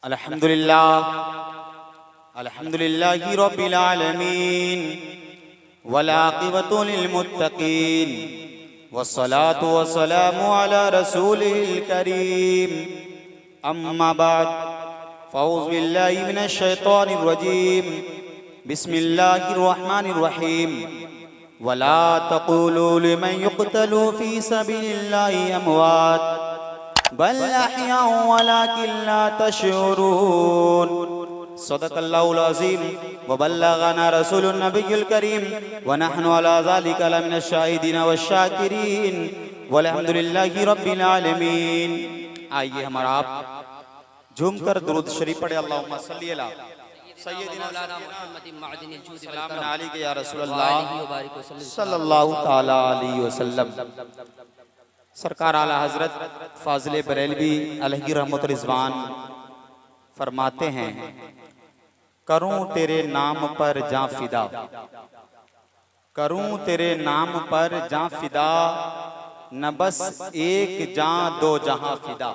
अल्हम्दुलिल्लाह अल्हम्दुलिल्लाहि रब्बिल आलमीन वलाक़िबतु लिल मुत्तक़ीन वस्सलातु वस्सलामु अला रसूलिल करीम अम्मा बाद फ़अऊज़ु बिल्लाहि मिनश शैतानिर रजीम बिस्मिल्लाहिर रहमानिर रहीम वला तक़ूलू लिमन युक़तलू फ़ी सबीलिल्लाहि अमवात बल अहयाउ वलाकिन ला तशऊरून सदक़ल्लाहुल अज़ीम व बल्लगना रसूलुन नबियुल करीम व नहनु अला ज़ालिका लमिनश शाहिदीन वश्शाकिरीन वल्हम्दुलिल्लाहि रब्बिल आलमीन। आइए हमारा आप झूमकर दुरूद शरीफ पढ़े। अल्लाहुम्मा सल्ली अला सय्यिदिना सलाम अलैका या रसूलल्लाह सल्लल्लाहु तआला अलैहि वसल्लम। सरकार आला हजरत फाजिल बरेलवी अलैहि रहमत रिज़वान फरमाते हैं, करूं तेरे नाम पर जां फिदा, करूं तेरे नाम पर जां फिदा, न बस एक जां दो जहां फिदा।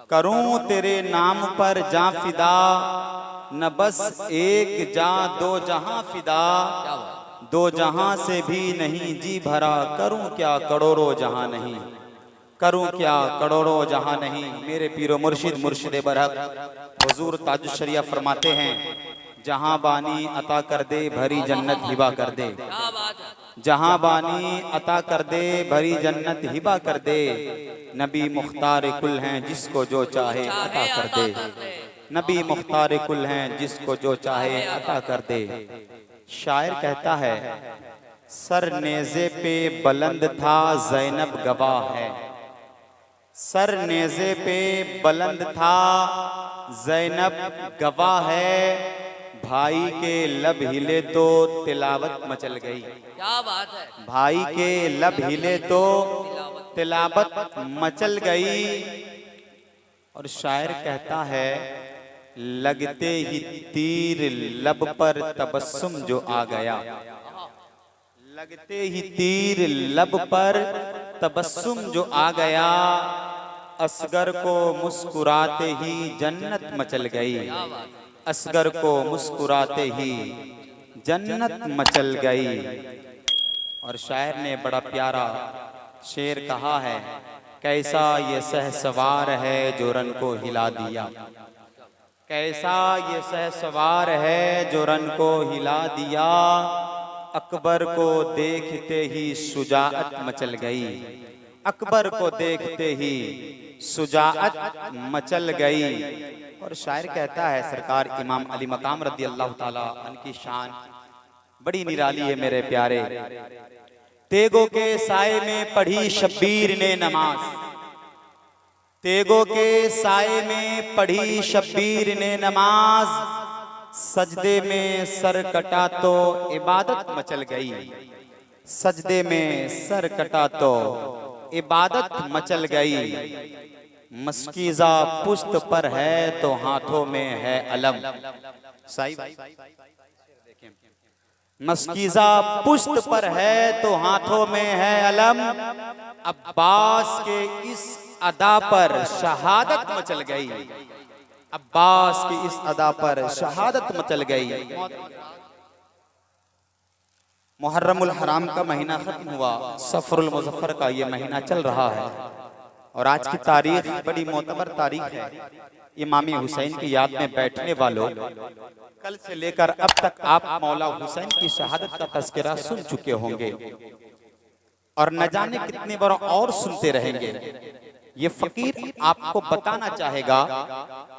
करूं तेरे नाम पर जां फिदा, न बस एक जां दो जहां फिदा। दो जहां से भी नहीं जी भरा, करूं क्या करोड़ों जहां नहीं, करूं क्या करोड़ों जहां नहीं। मेरे पीरो मुर्शिद मुर्शिद बरहक हुजूर ताजुश शरिया फरमाते हैं, जहां बानी अता कर दे भरी जन्नत हिबा कर दे, जहां बानी अता कर दे भरी जन्नत हिबा कर दे। नबी मुख्तार कुल हैं जिसको जो चाहे अता कर दे, नबी मुख्तार कुल हैं जिसको जो चाहे अता कर दे। शायर कहता है, सर नेज़े पे बुलंद था ज़ैनब गवाह है, सर नेज़े पे बुलंद था ज़ैनब गवाह है। भाई के लब हिले तो तिलावत मचल गई, क्या बात है। भाई के लब हिले तो तिलावत मचल गई। और शायर कहता है, लगते ही तीर लब पर तबस्सुम जो आ गया, लगते ही तीर लब पर तबस्सुम जो आ गया। असगर को मुस्कुराते ही जन्नत मचल गई, असगर को मुस्कुराते ही जन्नत मचल गई। और शायर ने बड़ा प्यारा शेर कहा है, कैसा ये सहसवार है जो रन को हिला दिया, कैसा ये सहसवार है जो रन को हिला दिया। अकबर को देखते ही शुजाअत मचल गई, अकबर को देखते ही शुजाअत मचल गई। और शायर कहता है, सरकार इमाम अली मकाम रज़ी अल्लाह ताला उनकी शान बड़ी निराली है मेरे प्यारे। तेगों के साए में पढ़ी शब्बीर ने नमाज, तेगों के साए में पढ़ी शब्बीर ने नमाज। सजदे में सर कटा तो इबादत मचल गई, सजदे में सर कटा तो इबादत मचल गई। मस्कीज़ा पुश्त पर है तो हाथों में है अलम, साहिब मस्कीज़ा पुश्त पर है तो हाथों में है अलम। अब्बास के इस अदा पर शहादत मचल गई, अब्बास की इस अदा पर शहादत मचल गई। मुहर्रमुल हराम का महीना खत्म हुआ, सफरुल मुज़फ्फर का ये महीना चल रहा है। और आज की तारीख बड़ी मोतबर तारीख है। इमाम हुसैन की याद में बैठने वालों, कल से लेकर अब तक आप मौला हुसैन की शहादत का तज़किरा सुन चुके होंगे और न जाने कितने बार और सुनते रहेंगे। ये फकीर आपको बताना चाहेगा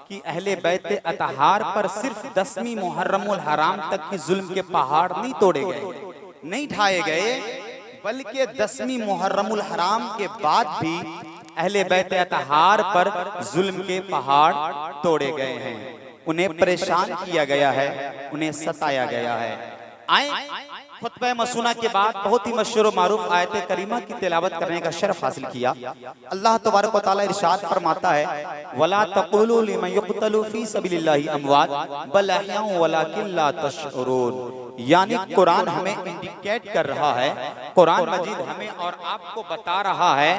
कि अहले बैत अतहार पर सिर्फ 10वीं मुहर्रमुल हराम तक की जुल्म के पहाड़ नहीं तोड़े गए, नहीं ढाए गए, बल्कि 10वीं मुहर्रमुल हराम के बाद भी अहले बैत अतहार पर जुल्म के पहाड़ तोड़े गए हैं। उन्हें परेशान किया गया है, उन्हें सताया गया है। आए खुतबा मसूना के बाद बहुत ही मशहूर मारूफ आयत करीमा की तिलावत करने का शरफ हासिल किया। अल्लाह तबारक व तआला इरशाद फरमाता है, वला तक़ूलू लिमन युक़तलू फ़ी सबीलिल्लाहि अमवात बल अहयाउ वलाकिन ला तशऊरून। यानी कुरान हमें इंडिकेट कर रहा है, कुरान मजीद हमें और आपको बता रहा है,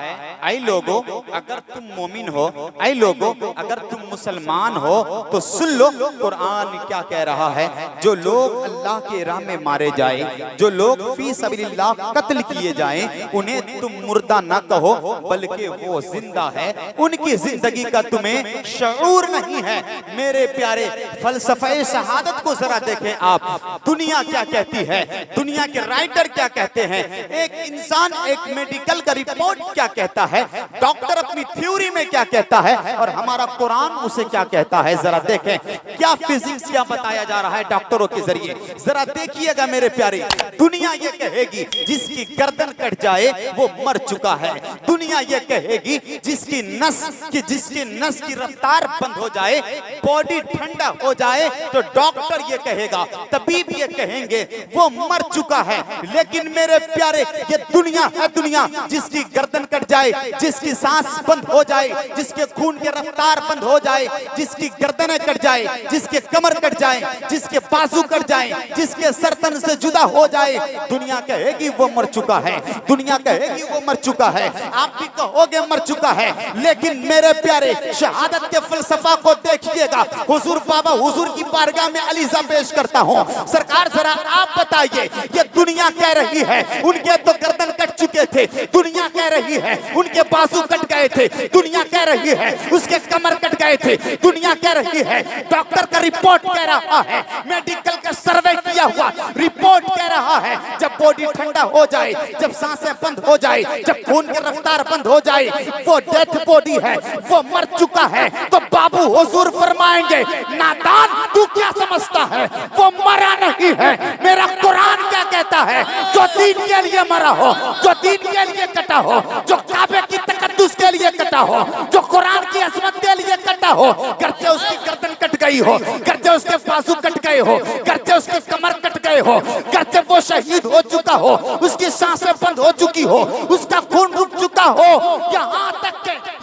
ऐ लोगों अगर तुम मोमिन हो, ऐ लोगों अगर तुम मुसलमान हो तो सुन लो कुरान क्या कह रहा है। जो लोग अल्लाह के राह में मारे जाए, जो लोग फी सबीलिल्लाह कत्ल किए जाएं, उन्हें तुम मुर्दा ना कहो बल्कि वो जिंदा है। उनकी जिंदगी का तुम्हें शऊर नहीं है। मेरे प्यारे फलसफे शहादत को जरा देखें आप, दुनिया क्या कहती है, दुनिया के राइटर क्या कहते हैं, एक इंसान एक मेडिकल का रिपोर्ट क्या कहता है, डॉक्टर अपनी थ्योरी में क्या कहता है और हमारा कुरान उसे क्या कहता है। जरा देखें क्या फिजिक्स क्या बताया जा रहा है डॉक्टरों के जरिए। जरा देखिएगा मेरे प्यारे, दुनिया ये कहेगी जिसकी गर्दन कट जाए वो मर चुका है। दुनिया ये कहेगी जिसकी नस की रफ्तार बंद हो जाए, बॉडी ठंडा हो जाए, तो डॉक्टर ये कहेगा, तबीब ये कहेंगे वो मर चुका है। लेकिन मेरे प्यारे ये दुनिया है, दुनिया जिसकी गर्दन कट जाए, जिसकी सांस बंद हो जाए, जिसके खून की रफ्तार बंद हो जाए, जिसकी गर्दन कट जाए, जिसके कमर कट जाए, जिसके बाजू कट जाए, जिसके सरतन से जुदा हो जाए, दुनिया कहेगी वो मर चुका है। दुनिया कहेगी वो मर चुका है, आप भी कहोगे मर चुका है। लेकिन मेरे प्यारे शहादत के फलसफा को देखिएगा। हुजूर बाबा हुजूर की बारगाह में अलीजा पेश करता हूं, सरकार जरा आप बताइए, ये दुनिया कह रही है उनके तो गर्दन कट चुके थे, दुनिया कह रही है उनके बाजू कट गए थे, दुनिया कह रही है उसके कमर कट गए थे, दुनिया कह रही है, डॉक्टर का रिपोर्ट कह रहा है, मेडिकल का सर्वे किया हुआ रिपोर्ट कह रहा है, जब बॉडी ठंडा हो जाए, जब सांसें बंद हो जाए, जब खून की रफ्तार बंद हो जाए, वो डेथ बॉडी है, वो मर चुका है। तो बाबू हुजूर फरमाएंगे, नादान तू क्या समझता है, वो मरा नहीं है। मेरा कुरान क्या कहता है, जो दीन के लिए मरा हो, जो दीन के लिए कटा हो, जो काबे की तकद्दुस के लिए कटा हो, जो कुरान की अजमत के लिए कटा हो, करते उसकी गर्दन कट गई हो, करते उसके बाजू कट गए हो, करते उसके कमर कट गए हो, करते वो शहीद हो चुका हो, उसकी सांसें बंद हो चुकी हो, उसका खून रुक चुका हो,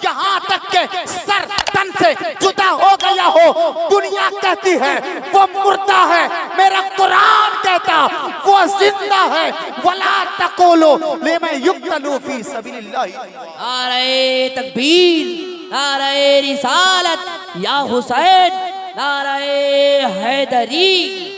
यहाँ तक के सर तन से जुदा हो गया हो, दुनिया कहती है वो मुर्दा है। मेरा कुरान कहता वो जिंदा है। वला तकुलू लिमन युक्तलू फी सबीलिल्लाह। नारे तकबीर, नारे रिसालत या हुसैन, नारे हैदरी।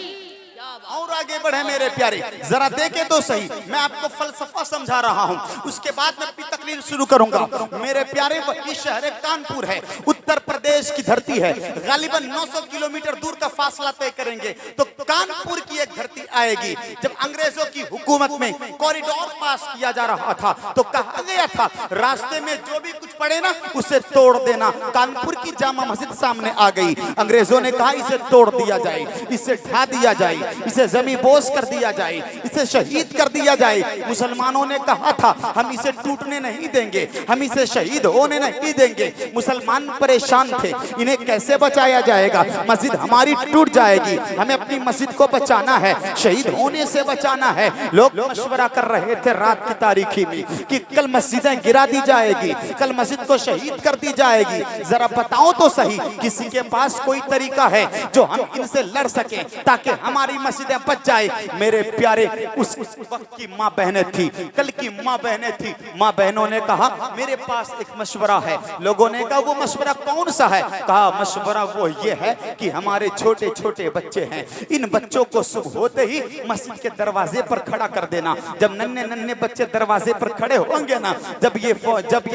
और आगे बढ़े मेरे प्यारे, जरा देखे तो सही, मैं आपको फलसफा समझा रहा हूं, उसके बाद मैं अपनी तकरीर शुरू करूंगा। मेरे प्यारे वही शहर कानपुर है, उत्तर प्रदेश की धरती है, गालिबन 900 किलोमीटर दूर का फासला तय करेंगे तो कानपुर की एक धरती आएगी। जब अंग्रेजों की हुकूमत में कॉरिडोर पास किया जा रहा था तो कहा गया था रास्ते में जो भी कुछ पड़े ना उसे तोड़ देना। कानपुर की जामा मस्जिद सामने आ गई, अंग्रेजों ने कहा इसे तोड़ दिया जाए, इसे ढा दिया जाए, इसे जमी बोझ कर दिया जाए, इसे शहीद कर दिया जाए। मुसलमानों ने कहा था हम इसे टूटने नहीं देंगे, हम इसे शहीद होने नहीं देंगे। मुसलमान परेशान थे, इन्हें कैसे बचाया जाएगा, मस्जिद हमारी टूट जाएगी, हमें अपनी मस्जिद को बचाना है, शहीद होने से बचाना है। लोग मशवरा कर रहे थे रात की तारीखी में कि कल मस्जिदें गिरा दी जाएगी, कल मस्जिद को शहीद कर दी जाएगी। जरा बताओ तो सही, किसी के पास कोई तरीका है जो हम इनसे लड़ सके ताकि हमारी मस्जिदें बच जाए। मेरे प्यारे उस वक्त की माँ बहनें थी, कल की माँ बहनें थी, माँ बहनों ने कहा मेरे पास एक मशवरा है। लोगों ने कहा वो मशवरा कौन सा है? कहा मशवरा वो ये है कि हमारे छोटे छोटे बच्चे हैं, इन बच्चों को सुबह होते ही मस्जिद के दरवाजे पर खड़ा कर देना। जब नन्हे नन्हे बच्चे दरवाजे पर खड़े होंगे ना, जब ये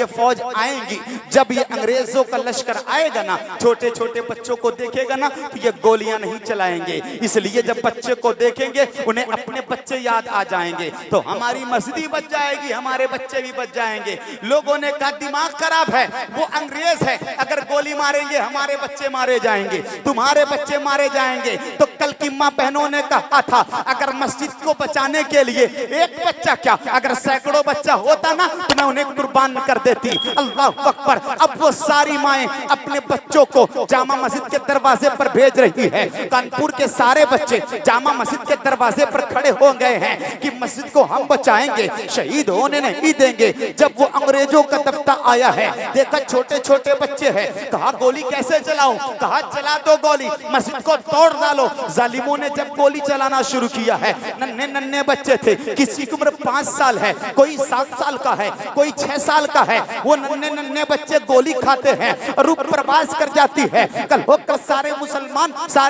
फौज आएंगी, जब ये अंग्रेजों का लश्कर आएगा ना, छोटे छोटे बच्चों को देखेगा ना तो ये गोलियां नहीं चलाएंगे। इसलिए जब बच्चे को देखेंगे उन्हें अपने बच्चे याद आ जाएंगे, तो हमारी मस्जिद बच जाएगी, हमारे बच्चे भी बच जाएंगे। लोगों ने कहा दिमाग खराब है, वो अंग्रेज है, अगर गोली मारेंगे हमारे बच्चे मारे जाएंगे, तुम्हारे बच्चे मारे जाएंगे। तो कल की माँ बहनों ने कहा था अगर मस्जिद को बचाने के लिए एक बच्चा क्या अगर सैकड़ों बच्चा होता ना तो मैं उन्हें कुर्बान कर देती। अल्लाह अकबर। अब वो सारी माएं अपने बच्चों को जामा मस्जिद के दरवाजे पर भेज रही है। कानपुर के सारे बच्चे जामा मस्जिद के दरवाजे पर खड़े हो गए हैं कि मस्जिद को हम बचाएंगे, शहीद होने नहीं देंगे। जब वो अंग्रेजों का दफ्तर आया है, देखा छोटे छोटे बच्चे हैं, कहा गोली कैसे चलाऊं? कहा चला दो गोली, मस्जिद को तोड़ डालो। जालिमों मुजर्रमों ने जब गोली चलाना शुरू किया है, नन्हे नन्हे बच्चे थे, किसी की उम्र 5 साल है, कोई 7 साल का है, कोई 6 साल का है, वो नन्हे नन्हे बच्चे गोली खाते हैं, रूप प्रवास कर जाती है। कल होकर सारे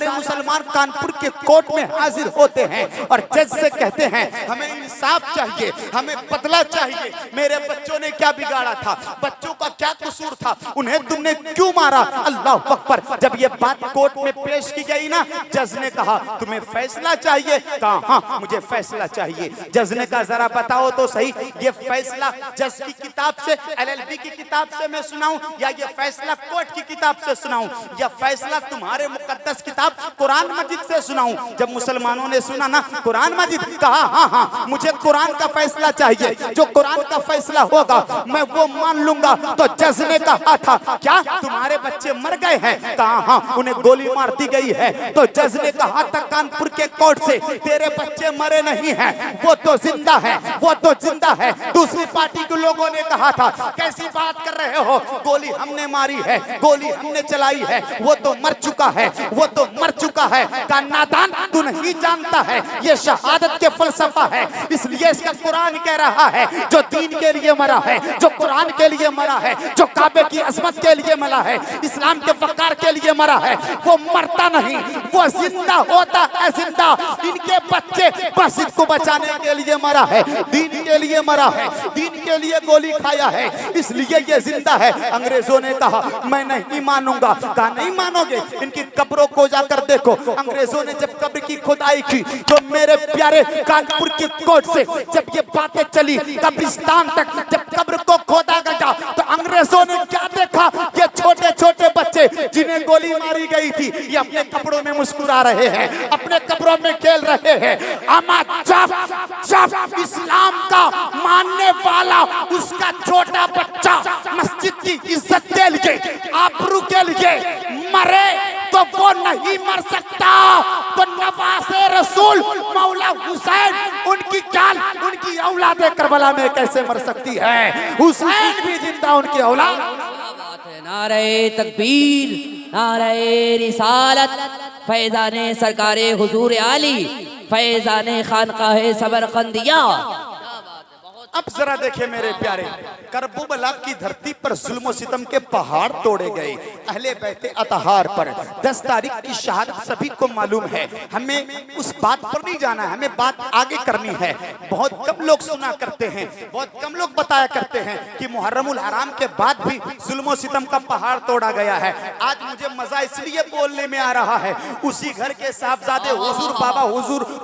मुसलमान कानपुर के कोर्ट में हाजिर होते हैं और जज से कहते हैं हमें इंसाफ चाहिए, हमें बदला चाहिए, मेरे बच्चों ने क्या बिगाड़ा था, बच्चों का क्या कसूर था, उन्हें तुमने क्यों मारा। अल्लाह अकबर। जब ये बात कोर्ट में पेश की गई ना, जज ने कहा तुम्हें फैसला चाहिए, कहा हाँ मुझे फैसला चाहिए। जज ने कहा जरा बताओ तो सही, ये फैसला जज की किताब से, LLB की किताब से मैं सुनाऊं या ये फैसला कोर्ट की किताब से सुनाऊं, या फैसला तुम्हारे मुकद्दस किताब कुरान मजीद से सुनाऊं। जब मुसलमानों ने सुना ना कुरान मजीद, कहा हाँ मुझे कुरान का फैसला चाहिए, जो कुरान का फैसला होगा मैं वो मान लूंगा। तो जज ने कहा था क्या तुम्हारे बच्चे मर गए हैं, कहा हाँ उन्हें गोली मार दी गई है। तो जज ने कहा था कानपुर के कोर्ट से तेरे बच्चे मरे नहीं हैं, वो तो जिंदा है, वो तो जिंदा है। दूसरी पार्टी के लोगों ने कहा था कैसी बात कर रहे हो, गोली हमने मारी है, गोली हमने चलाई है, वो तो मर चुका है, वो तो मर चुका है। का नादान तू नहीं जानता है ये शहादत के फलसफा है, इसलिए इसका कुरान कह रहा है जो दीन के लिए मरा है, जो कुरान के लिए मरा है, जो काबे की अजमत के लिए मरा है, इस्लाम के वकार के लिए मरा है, वो मरता नहीं, वो जिंदा होता है जिंदा। इनके बच्चे मस्जिद को बचाने के लिए मरा है, दीन के लिए मरा है, दीन के लिए गोली खाया है, इसलिए ये जिंदा है। अंग्रेजों ने कहा मैं नहीं मानूंगा, कहा नहीं मानोगे, इनकी कब्रों को जाकर देखो। अंग्रेजों ने जब कब्र की खुदाई की तो मेरे प्यारे कानपुर की कोर्ट से जब ये बातें चली कब्रिस्तान तक, जब कब्र को खोदा गया तो अंग्रेजों ने क्या देखा, ये छोटे छोटे बच्चे जिन्हें गोली मारी गई थी ये अपने कपड़ों में मुस्कुरा रहे हैं, अपने कपड़ों में खेल रहे हैं। अमा जब इस्लाम का मानने वाला उसका छोटा बच्चा मस्जिद की इज्जत के लिए, आबरू के लिए मरे तो वो नहीं मर सकता। तो नवासे रसूल मौला हुसैन उनकी जान उनकी औलादे करबला में कैसे मर सकती है, हुसैन भी जिंदा उनकी औलाद। नारे तकबीर, नारे रिसालत, फैजाने सरकारे हुजूर आली, फैजाने खानकाहे सबरकंदिया। अब जरा देखे मेरे प्यारे, करबला की धरती पर जुल्म सितम के पहाड़ तोड़े गए अहले बैते अतहार पर। 10 तारीख की शहादत सभी को मालूम है, हमें उस बात पर नहीं जाना है, हमें बात आगे करनी है। बहुत कम लोग सुना करते हैं, बहुत कम लोग बताया करते हैं कि मुहर्रमुल हराम के बाद भी जुल्म सितम का पहाड़ तोड़ा गया है। आज मुझे मजा इसलिए बोलने में आ रहा है, उसी घर के साहबजादे हुजूर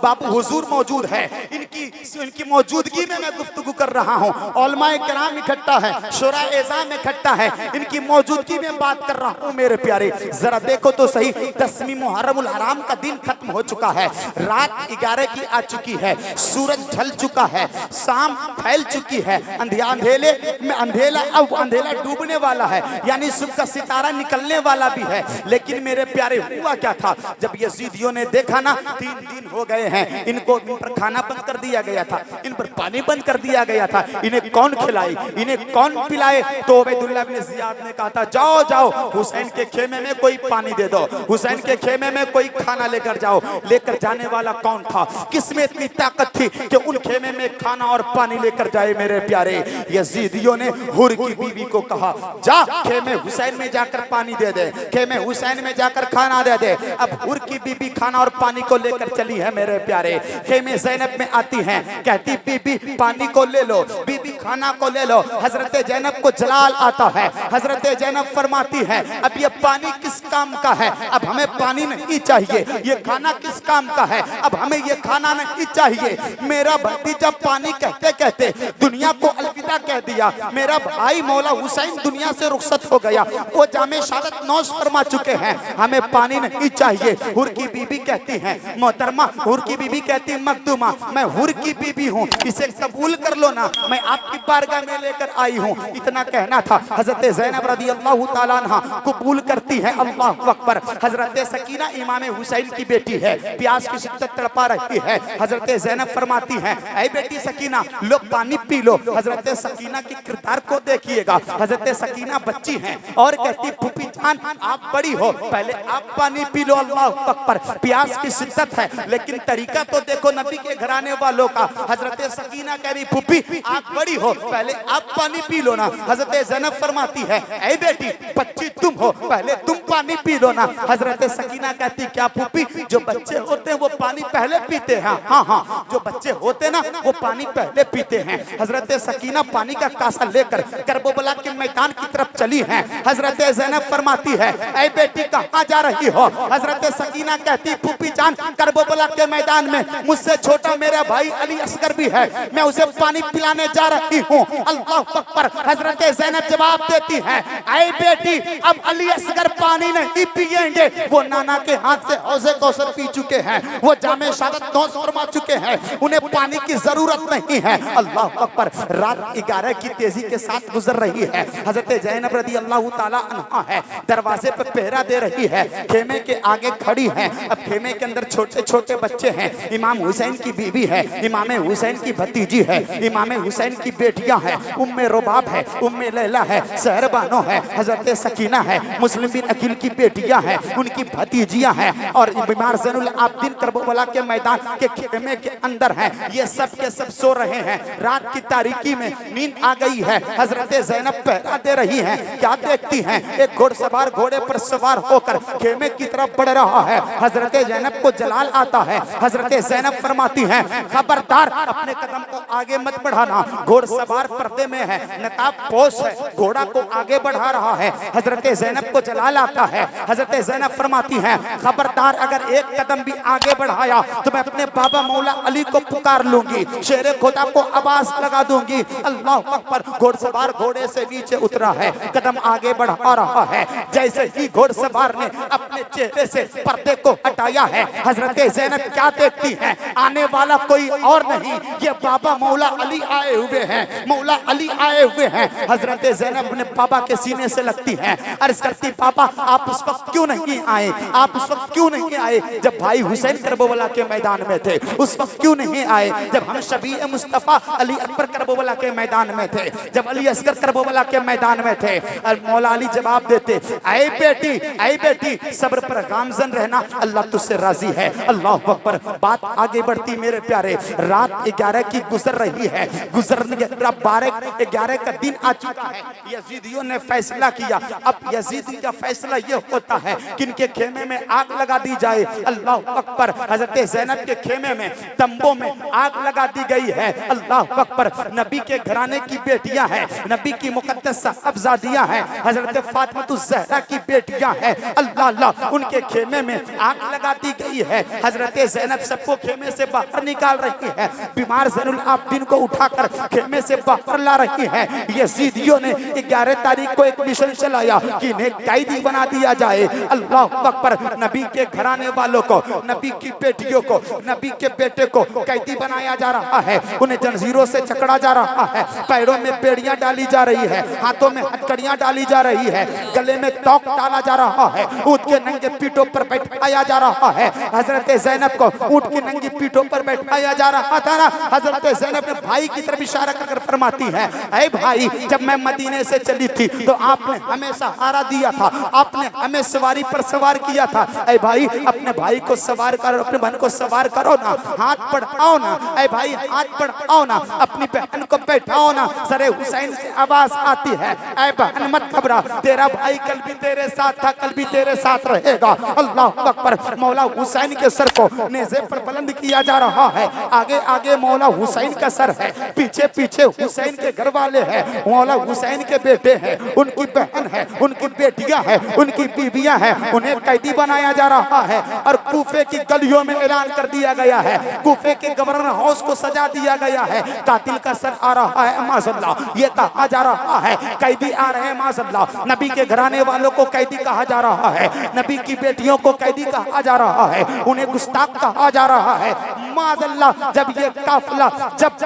बाबू हुजूर मौजूद है, इनकी मौजूदगी में मैं गुफ्तगू कर रहा हूँ। उलमाए किराम इकट्ठा है, शुरा एज़ाम इकट्ठा है, इनकी मौजूदगी में बात कर रहा हूँ। मेरे प्यारे जरा देखो तो सही, 10वीं मुहर्रमुल हराम का दिन खत्म हो चुका है, रात 11 की आ चुकी है, सूरज ढल चुका है, शाम फैल चुकी है, अंधेले में अंधेला डूबने वाला है, यानी सुबह का सितारा निकलने वाला भी है। लेकिन मेरे प्यारे हुआ क्या था, जब यजीदियों ने देखा ना 3 दिन हो गए हैं, इन पर खाना बंद कर दिया गया था, इन पर पानी बंद कर दिया गया था, इन्हें कौन खिलाए, इन्हें कौन पिलाए। तो उबैदुल्लाह इब्न ज़ियाद ने कहा था जाओ हुसैन के खेमे में कोई पानी दे दो, हुसैन के खेमे में कोई खाना लेकर जाओ। लेकर जाने वाला कौन था, किसमें इतनी ताकत थी कि उन खेमे में खाना और पानी लेकर जाए। मेरे प्यारे यजीदियों ने हुर की बीवी को कहा जा खेमे हुसैन में जाकर पानी दे दे, खेमे हुसैन में जाकर खाना दे दे। अब हुर की बीबी खाना और पानी को लेकर चली है। मेरे प्यारे खेमे ज़ैनब में आती हैं, कहती बीबी पानी को ले लो, बीबी खाना को ले लो। हजरत ज़ैनब को जलाल आता है, हजरत ज़ैनब फरमाती है अब ये पानी किस काम का है, अब हमें पानी नहीं चाहिए, ये खाना किस काम का है, अब हमें ये खाना नहीं चाहिए। मेरा भतीजा पानी कहते कहते दुनिया को अलविदा कह दिया, मेरा भाई मौला हुसैन दुनिया से रुखसत हो गया, वो जामे शहादत नौश फरमा चुके हैं, हमें पानी नहीं चाहिए। हुर की बीबी कहती है मोहतरमा, हुर की बीबी कहती मखदूमा मैं हुर की बीबी हूँ, इसे कबूल कर लो ना, मैं आपकी आपकी बारगाह में लेकर आई हूँ, इतना कहना था। हजरत ज़ैनब रज़ी अल्लाह ताला अन्हा कबूल करती है। अल्लाहु अकबर। हजरत सकीना इमाम हुसैन की बेटी है, प्यास की शिद्दत तड़पा रही है। हजरत ज़ैनब फरमाती है, ऐ बेटी सकीना लो पानी पी लो। हजरत सकीना के किरदार को देखिएगा। हजरत सकीना बच्ची हैं और कहती फूफी जान आप बड़ी हो, पहले आप पानी पी लो। अल्लाहु अकबर। प्यास की शिद्दत है, लेकिन तरीका तो देखो नबी के घराने वालों का। हजरत सकीना कह रही फूफी आप बड़ी हो, पहले आप पानी पी लो ना। हजरत ज़ैनब फरमाती है, ऐ बेटी बच्ची तुम हो, पहले तुम पानी पी लो ना। हजरत सकीना कहती क्या फूफी, जो बच्चे होते हैं वो पानी पहले पीते हैं। हाँ हाँ, जो बच्चे होते ना वो पानी पहले पीते हैं। हजरत सकीना पानी का कासा लेकर करबला के मैदान की तरफ चली हैं। हजरत ज़ैनब फरमाती है, ऐ बेटी कहाँ जा रही हो? हजरत सकीना कहती फूफी जान करबला के मैदान में मुझसे छोटा मेरा भाई अली असगर भी है, मैं उसे पानी पिलाने जा रही हूँ। अल्लाहु अकबर। हजरत ज़ैनब जवाब देती है, ऐ बेटी अब अली असगर पानी नहीं पिएंगे, वो नाना के हाथ से हौज़े कौसर पी चुके हैं, वो जामे शहादत नौश फरमा चुके हैं, उन्हें पानी की जरूरत नहीं है। अल्लाहु अकबर। रात 11 की तेजी के साथ गुजर रही है। हजरत ज़ैनब रज़ी अल्लाह ताला अन्हा है, दरवाजे पर पहरा दे रही है, खेमे के आगे खड़ी है। अब खेमे के अंदर छोटे छोटे बच्चे हैं। इमाम हुसैन की बीवी है, इमाम हुसैन की भतीजी है, इमाम हुसैन की बेटियां हैं, उम्मे रुबाब है, उम्मे लैला है, सहरबानो है, हजरत सकीना है, मुस्लिम बिन अकील की बेटियां हैं, उनकी भतीजियां हैं, और बीमार ज़ैनुल आबिदीन करबला के मैदान के खेमे के अंदर हैं। ये सब के सब सो रहे हैं। रात की तारीकी में नींद आ गई है। हजरत ज़ैनब पहरा दे रही हैं। क्या देखती हैं? एक घोड़सवार घोड़े पर सवार होकर खेमे की तरफ बढ़ रहा है। हजरत ज़ैनब को जलाल आता है। हजरत ज़ैनब फरमाती हैं, खबरदार अपने कदम को आगे मत बढ़ाना। घोड़सवार पर्दे में है, नकाब पोश है, घोड़ा को आगे बढ़ा रहा है। हजरत ज़ैनब को जलाल आता है। हजरत ज़ैनब फरमाती हैं, खबरदार अगर एक कदम भी आगे बढ़ाया तो मैं अपने बाबा मौला अली को पुकार लूंगी, शेरे खुदा को आवाज लगा दूंगी। अल्लाहु अकबर। घोड़सवार घोड़े से नीचे उतरा है, कदम आगे बढ़ा रहा है। जैसे ही घोड़सवार ने अपने चेहरे से पर्दे को हटाया है, हजरत ज़ैनब क्या देखती हैं? आने वाला कोई और नहीं, ये बाबा मौला अली आए हुए हैं, मौला अली आए हुए हैं। हजरत ज़ैनब अपने पापा के सीने से लगती हैं, अर्ज करती पापा आप उस वक्त क्यों नहीं आए? आप उस वक्त क्यों नहीं आए जब भाई हुसैन करबला के मैदान में थे? उस वक्त क्यों नहीं आए जब हम शबी मुस्तफ़ा अली अकबर करबला के मैदान में थे, जब अली असगर करबला के मैदान में थे? और मौला अली जवाब देते, ऐ बेटी सब्र पर गामजन रहना, अल्लाह तुझसे राजी है। अल्लाहु अकबर। बात आगे बढ़ती मेरे प्यारे। रात 11 की गुजर रही है, गुजरने के 12-11 का दिन आ चुका है। यजीदियों ने फैसला किया। अब यजीदी का फैसला ये होता है कि इनके खेमे में आग लगा दी जाए। अल्लाहु अकबर। हजरत ज़ैनब के खेमे में, तंबों में आग लगा दी गई है। अल्लाहु अकबर। नबी के घराने की बेटियां हैं, नबी की मुकद्दस साहबजादियां हैं, हजरत फातिमा ज़हरा की बेटियां हैं। अल्लाह अल्लाह। उनके खेमे में आग लगा दी गई है। हजरत ज़ैनब सबको खेमे से बाहर निकाल रही है, बीमार ज़ैनुल आबिदीन को उठाकर खेमे से बाहर ला रही है। यजीदियों ने 11 तारीख को एक मिशन चलाया कि इन्हें कैदी बना दिया जाए। अल्लाहु अकबर। नबी के घराने वालों को, नबी की बेटियों को, नबी के बेटे को कैदी बनाया जा रहा है। उन्हें जंजीरों से जकड़ा जा रहा है, पैरों में बेड़ियां डाली जा रही है, हाथों में हथकड़ियां डाली जा रही है, गले में तोक डाला जा रहा है, ऊंट के नंगे पीठों पर बैठाया जा रहा है। हजरत ज़ैनब को ऊंट की नंगी पीठों पर बैठाया जा रहा था ना। हजरत ज़ैनब ने भाई की तरफ इशारा कर फरमाती है, ऐ भाई जब मैं मदीने से चली थी तो आपने हमें सहारा दिया था, आपने हमें सवारी पर सवार किया था। ऐ भाई अपने भाई को सवार करो, अपने बहन को सवार करो ना, हाथ बढ़ाओ ना। ऐ भाई हाथ बढ़ाओ ना, अपनी बहन को बैठाओ ना। सरे हुसैन से आवाज आती है, ऐ बहन मत घबरा, तेरा भाई कल भी तेरे साथ था, कल भी तेरे साथ रहेगा। अल्लाहु अकबर। मौला हुसैन के सर को नेज़े पर बुलंद किया जा रहा है। आगे आगे मौला हुसैन का सर है, पीछे पीछे हुसैन के घर वाले हैं, मौला हुसैन के बेटे हैं, उनकी बहन है, उनकी बेटियां हैं, उनकी बीवियां हैं। उन्हें कैदी बनाया जा रहा है और कूफे की गलियों में ऐलान कर दिया गया है, कूफे के गवर्नर हाउस को सजा दिया गया है, कातिल का सर आ रहा है माज़अल्लाह। ये कहा जा रहा है कैदी आ रहे हैं माज़अल्लाह। नबी के घराने वालों को कैदी कहा जा रहा है, नबी की बेटियों को कैदी कहा जा रहा है, उन्हें गुस्ताख कहा जा रहा है माज़अल्लाह। जब ये काफिला जब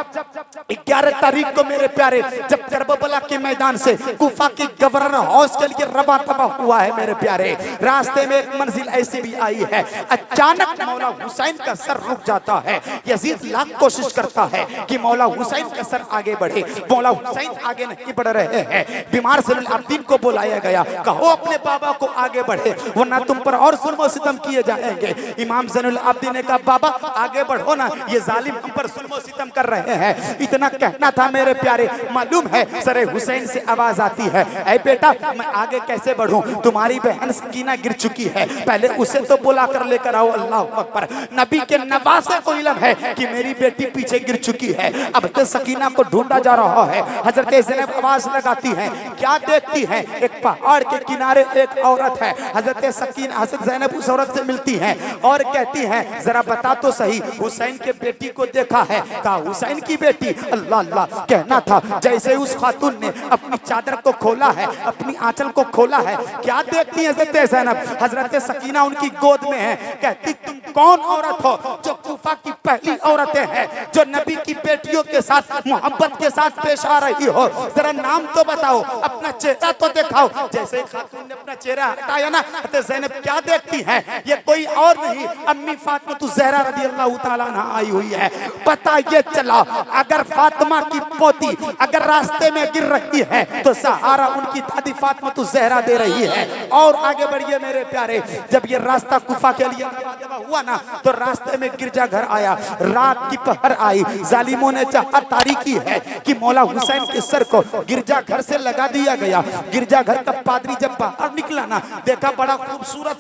11 तारीख को मेरे प्यारे जब करबला के मैदान से कूफा के गवर्नर हाउस के लिए रवा तबा हुआ है मेरे प्यारे, रास्ते में एक मंजिल ऐसी भी आई है, अचानक मौला हुसैन का सर रुक जाता है। यजीद लाख कोशिश करता है कि मौला हुसैन का सर आगे बढ़े, मौला हुसैन आगे नहीं बढ़ रहे हैं। बीमार ज़ैनुल आबिदीन को बुलाया गया, कहो अपने बाबा को आगे बढ़े वरना तुम पर और जुल्म और सितम किए जाएंगे। इमाम ज़ैनुल आबिदीन ने कहा बाबा आगे बढ़ो ना, ये जालिम हम पर जुल्म और सितम कर रहे हैं। इतना कहना था मेरे प्यारे, मालूम है सरे हुसैन से आवाज आती है, ऐ बेटा मैं आगे कैसे बढ़ूं, तुम्हारी बहन सकीना गिर चुकी है, पहले उसे तो बुला कर लेकर आओ। अल्लाह अकबर। नबी के नवासे को इल्म है कि मेरी बेटी पीछे गिर चुकी है, अब तो सकीना को ढूंढा जा रहा है। हजरत ज़ैनब आवाज लगाती है, क्या देखती है, एक पहाड़ के किनारे एक औरत है। हजरत सकीना हजरत ज़ैनब उस औरत से मिलती है और कहती है जरा बता तो सही हुसैन के बेटी को देखा है? कहा हुसैन की बेटी? अल्लाह अल्लाह कहना था। जैसे उस खातून ने अपनी चादर को खोला है, अपनी आंचल को खोला है, क्या देखती है हजरत ज़ैनब? हजरत सकीना उनकी गोद में है। कहती तुम कौन औरत हो जो कूफा की पहली औरतें हैं जो नबी की बेटियों के साथ मोहब्बत के साथ पेश आ रही हो? जरा नाम तो बताओ, अपना चेहरा तो दिखाओ। जैसे खातून ने अपना चेहरा हटाया ना, हजरत ज़ैनब क्या देखती है, ये कोई और नहीं अम्मी फातिमा ज़हरा रज़ी अल्लाह तआला अन्हा आई हुई है। पता ये चला अगर फातिमा की पोती अगर रास्ते में गिर रही है तो सहारा उनकी दादी फातिमा ज़हरा दे रही है। और आगे बढ़िए मेरे प्यारे, जब ये रास्ता कूफा के लिए हुआ ना तो रास्ते में गिरजा घर आया, रात की पहर आई, जालिमों ने चाहा तारीकी है कि मौला हुसैन के सर को गिरजा घर से लगा दिया गया। गिरजा घर का पादरी जब बाहर निकला ना, देखा बड़ा खूबसूरत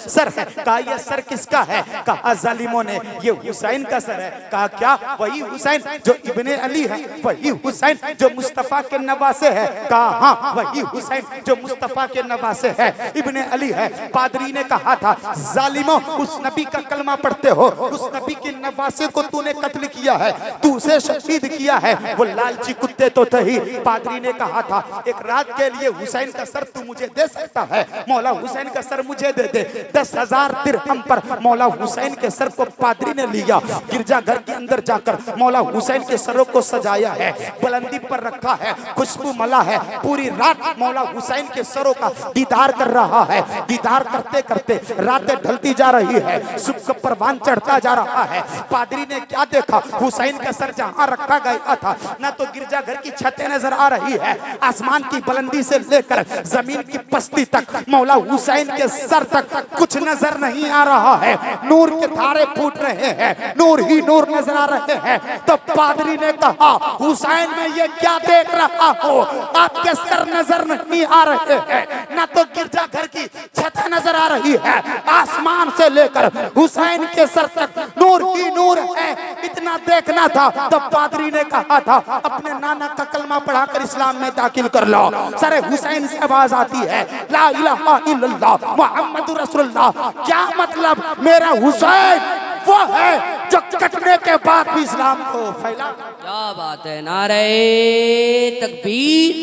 सर है। कहा यह सर किसका है? कहा जालिमों ने ये हुसैन का सर है। कहा क्या वही हुसैन जो इब्ने अली है, वही हुसैन जो मुस्तफा के नवासे है? कहा हाँ वही हुसैन जो मुस्तफा के नवासे है, इब्ने अली है। पादरी ने कहा था जालिमों उस नबी का कलमा पढ़ते हो, उस नबी के नवासे को तूने कत्ल किया है, तू उसे शहीद किया है, वो लालची कुत्ते तो थे ही। पादरी ने कहा था एक रात के लिए हुसैन का सर तू मुझे दे सकता है? मौला हुसैन का सर मुझे दे दे। 10,000 दिरहम पर मौला हुसैन के सर को पादरी ने लिया, गिरजा घर के अंदर जाकर मौला हुसैन के सरों को सजाया है, बुलंदी पर रखा है, खुशबू मला है। पूरी रात मौला हुसैन के सरों का दीदार कर रहा है। दीदार करते करते रातें ढलती जा रही है, सुबह का परवान चढ़ता जा रहा है। पादरी ने क्या देखा, हुसैन का सर जहां रखा गया था ना तो गिरजा घर की छतें नजर आ रही है, आसमान की बुलंदी से लेकर जमीन की पस्ती तक मौला हुसैन के सर तक कुछ नजर नहीं आ रहा है। नूर के धारे फूट रहे हैं, नूर ही नूर नजर आ रहे हैं। तो पादरी ने कहा हुसैन में ये क्या देख रहा हो, आपके सर नजर नहीं आ रहे हैं, ना तो गिरजा घर की छत नजर आ रही है, आसमान से लेकर हुसैन के सर तक नूर ही नूर है, इतना देखना था। तो पादरी ने कहा था अपने नाना का कलमा पढ़ाकर इस्लाम में दाखिल कर लो। सरे हुसैन से आवाज आती है ला इलाहा इल्लल्लाह मुहम्मदुर रसूलुल्लाह। क्या मतलब? मेरा हुसैन वो है जो कटने के बाद भी इस्लाम को फैला। क्या बात है, नारे तकबीर,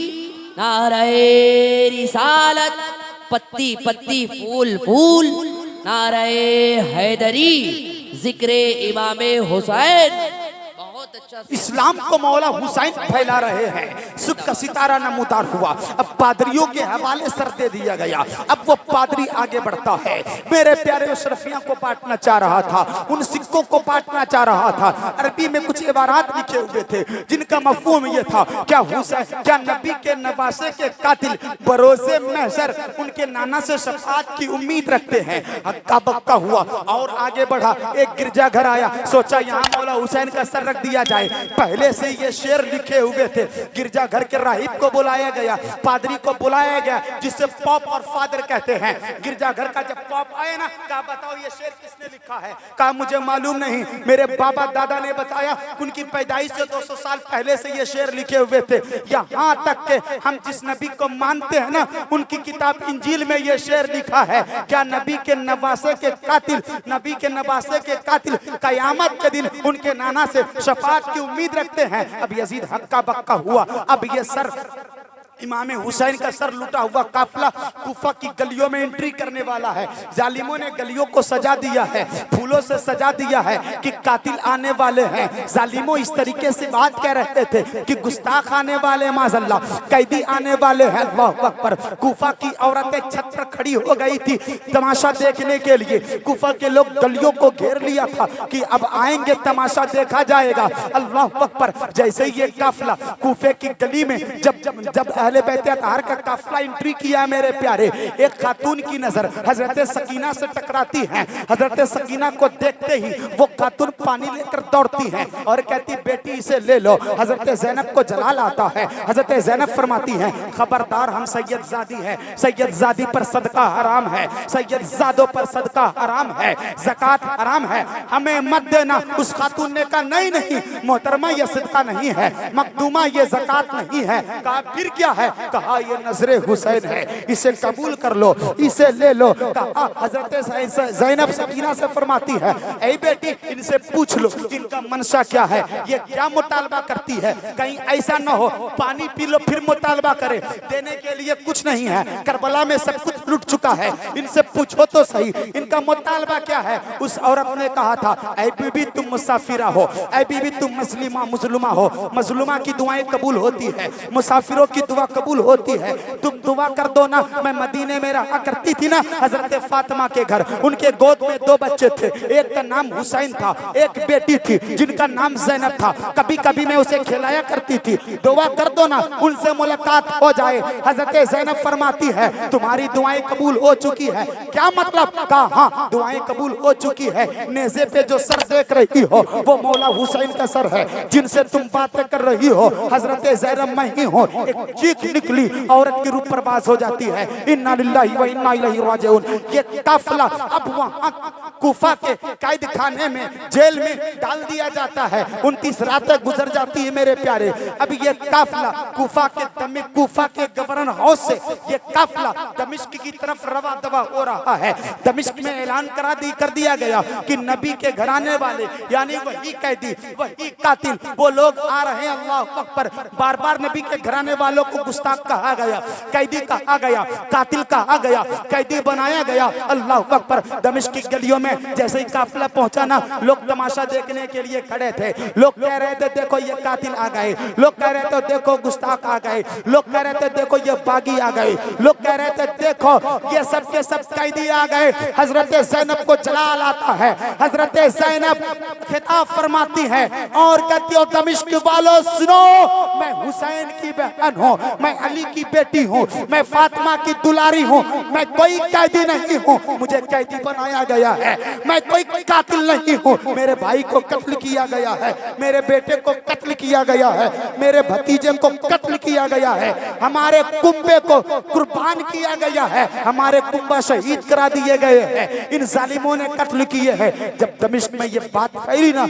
नारे रिसालत, पत्ती पत्ती फूल फूल, नारे हैदरी, जिक्रे इमामे हुसैन। बहुत अच्छा इस्लाम को मौला हुसैन फैला रहे हैं। सुबह का सितारा नमूदार हुआ, अब पादरियों के हवाले सर दे दिया गया। अब वो पादरी आगे बढ़ता है, मेरे प्यारे अशरफियां को बांटना चाह रहा था, उन सिक्कों को बांटना चाह रहा था। अरबी में कुछ इबारात लिखे हुए थे जिनका मफहूम ये था, क्या हुसैन, क्या नबी के नवासे के कातिल बरोसे महशर उनके नाना से शफाअत की उम्मीद रखते हैं? हक्का बक्का हुआ और आगे बढ़ा। एक गिरजा घर आया, सोचा यहाँ मौला हुसैन का सर रख दिया जाए। पहले से ये शेर लिखे हुए थे। गिरजा घर के राहिब को बुलाया गया, पादरी को बुलाया गया जिसे पॉप और फादर कहते हैं। गिरजा घर का जब पॉप आए ना, कहा बताओ ये शेर किसने लिखा है? कहा मुझे मालूम नहीं, मेरे बाबा दादा ने बताया, उनकी पैदाइश से 200 साल पहले से ये शेर लिखे हुए थे। यहाँ तक के हम जिस नबी को मानते हैं ना, उनकी किताब इंजील में ये शेर लिखा है, क्या नबी के नवासे के कातिल, नबी के नवासे के कातिल कयामत के दिन उनके नाना से शफाअत की उम्मीद रखते हैं। अब यजीद हक्का बक्का हुआ, अब ये सर इमाम हुसैन का सर लूटा हुआ काफिला कूफा की गलियों में एंट्री करने वाला है। जालिमों ने गलियों को सजा दिया है, फूलों से सजा दिया है कि कातिल आने वाले हैं। जालिमों इस तरीके से बात कह रहे थे कि गुस्ताख आने वाले, माज़अल्लाह, कैदी आने वाले हैं। अल्लाहु अकबर। कूफा की औरतें छत पर खड़ी हो गई थी तमाशा देखने के लिए। कूफा के लोग गलियों को घेर लिया था कि अब आएंगे, तमाशा देखा जाएगा। अल्लाहु अकबर। जैसे ही ये काफिला कूफे की गली में जब अहले बैत अतहार का काफिला एंट्री किया मेरे प्यारे, एक खातून की नजर हजरत सकीना से टकराती है। हजरत सकीना को देखते ही वो खातून पानी लेकर दौड़ती है और कहती, बेटी इसे ले लो। हजरत ज़ैनब को जलाल आता है। हजरत ज़ैनब फरमाती हैं, खबरदार, हम सैयदजादी हैं, सैयदजादी पर सदका हराम है, सैयदजादों पर सदका हराम है, ज़कात हराम है, हमें मत देना। उस खातून ने कहा, नहीं नहीं मोहतरमा, ये सदका नहीं है, मखदूमा, ये ज़कात नहीं है। कहा, फिर क्या है? कहा, ये नजरे हुसैन है, इसे कबूल कर लो, इसे ले लो। कहा, हजरत ज़ैनब सकीना से फरमाती है, ऐ बेटी, इनसे पूछ लो इनका मनशा क्या है, ये क्या मुतालबा करती है, कहीं ऐसा न हो पानी पी लो फिर मुतालबा करे। देने के लिए कुछ नहीं है, करबला में सब कुछ लुट चुका है, इनसे पूछो तो सही इनका मुतालबा क्या है। उस औरत ने कहा था, ऐ बीबी, तुम मुसाफिरा हो, ऐ बीबी, तुम मुस्लिमा हो, मजलूमा की दुआएं कबूल होती है, मुसाफिरों की दुआ कबूल होती है, तुम दुआ कर दो ना। मैं मदीने में रहा करती थी ना हजरत फातिमा के घर, उनके गोद में 2 बच्चे थे, एक का नाम हुसैन था, एक बेटी थी जिनका नाम ज़ैनब था। कभी कभी मैं उसे खिलाया करती थी, दुआ कर दो ना, उनसे मुलाकात हो जाए। हजरत ज़ैनब फरमाती है, तुम्हारी दुआएं कबूल हो चुकी है। क्या मतलब? कहा, हाँ, दुआएं कबूल हो चुकी है। नेज़े पे जो सर देख रही हो वो मौला हुसैन का सर है, जिनसे तुम बातें कर रही हो हजरत ज़ैनब मैं ही हूँ। एक चीख निकली, औरत की रूह परवास हो जाती है। इन्ना लिल्लाहि व इन्ना इलैहि राजिऊन। ये काफिला अब वहाँ कूफा के कैद खाने में, जेल में डाल दिया जाता है। 29 रातें गुजर जाती है मेरे प्यारे। अब ये काफिला कूफा के गवर्नर हाउस से ये काफिला दमिश्क की तरफ रवा दवा हो रहा है। दमिश्क में ऐलान कर दिया गया कि नबी के घराने वाले, यानी वही कैदी, वही कातिल, वो लोग आ रहे हैं। अल्लाह अकबर। बार बार नबी के घराने वालों को गुस्ताख कहा गया, कैदी कहा गया, कातिल कहा गया, कैदी बनाया गया। अल्लाह अकबर। दमिश्क की गलियों में जैसे ही काफिला पहुंचा ना, लोग तमाशा देखने के लिए खड़े थे। लोग कह रहे थे, देखो ये कातिल आ गए, लोग कह रहे थे देखो गुस्ताख आ गए, लोग कह रहे थे देखो ये बागी आ गए, लोग कह रहे थे देखो ये सब के सब कैदी आ गए। हजरत ज़ैनब को जलाल आता है। हजरत ज़ैनब खिताब फरमाती है और कहती हो, दमिश्क वालों सुनो, मैं हुसैन की बहन हूँ, मैं अली की बेटी हूँ, मैं फातिमा की दुलारी हूँ, मैं कोई कैदी नहीं हूँ, मुझे कैदी बनाया गया है, मैं कोई कातिल नहीं हूँ। मेरे भाई को कत्ल किया गया है, मेरे बेटे को कत्ल किया गया है, मेरे भतीजे को कत्ल किया गया है, हमारे कुंबे को कुर्बान किया गया है, हमारे कुंबा शहीद करा दिए गए हैं, इन जालिमों ने कत्ल किए हैं। जब दमिश्क में ये बात फैली ना,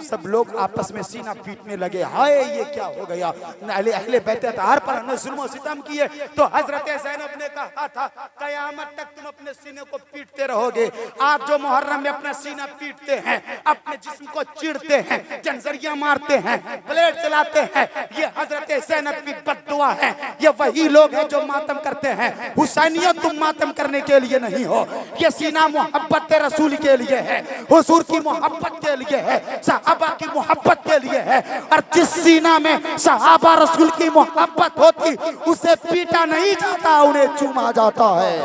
सब लोग आपस में सीना पीटने लगे, हाय ये क्या हो गया, अहले बैत अतहार पर हमने जुल्म और सितम किए। तो हजरत ज़ैनब ने कहा था, कयामत तक तुम अपने सीने को पीटते रहोगे। आप जो मुहर्रम में अपना सीना पीटते हैं, अपने जिस्म को चीरते हैं, जंजरियां मारते हैं, ब्लेड चलाते हैं, ये हजरत ज़ैनब की बद्दुआ है। ये वही लोग हैं जो मातम करते हैं। हुसैनियत तुम मातम करने के लिए नहीं हो, ये सीना मोहब्बत रसूल के लिए है, हुजूर की मोहब्बत के लिए है, सहाबा की मोहब्बत के लिए है। और जिस सीना में सहाबा रसूल की मोहब्बत होती, उसे पीटा नहीं जाता, उन्हें चूमा जाता है।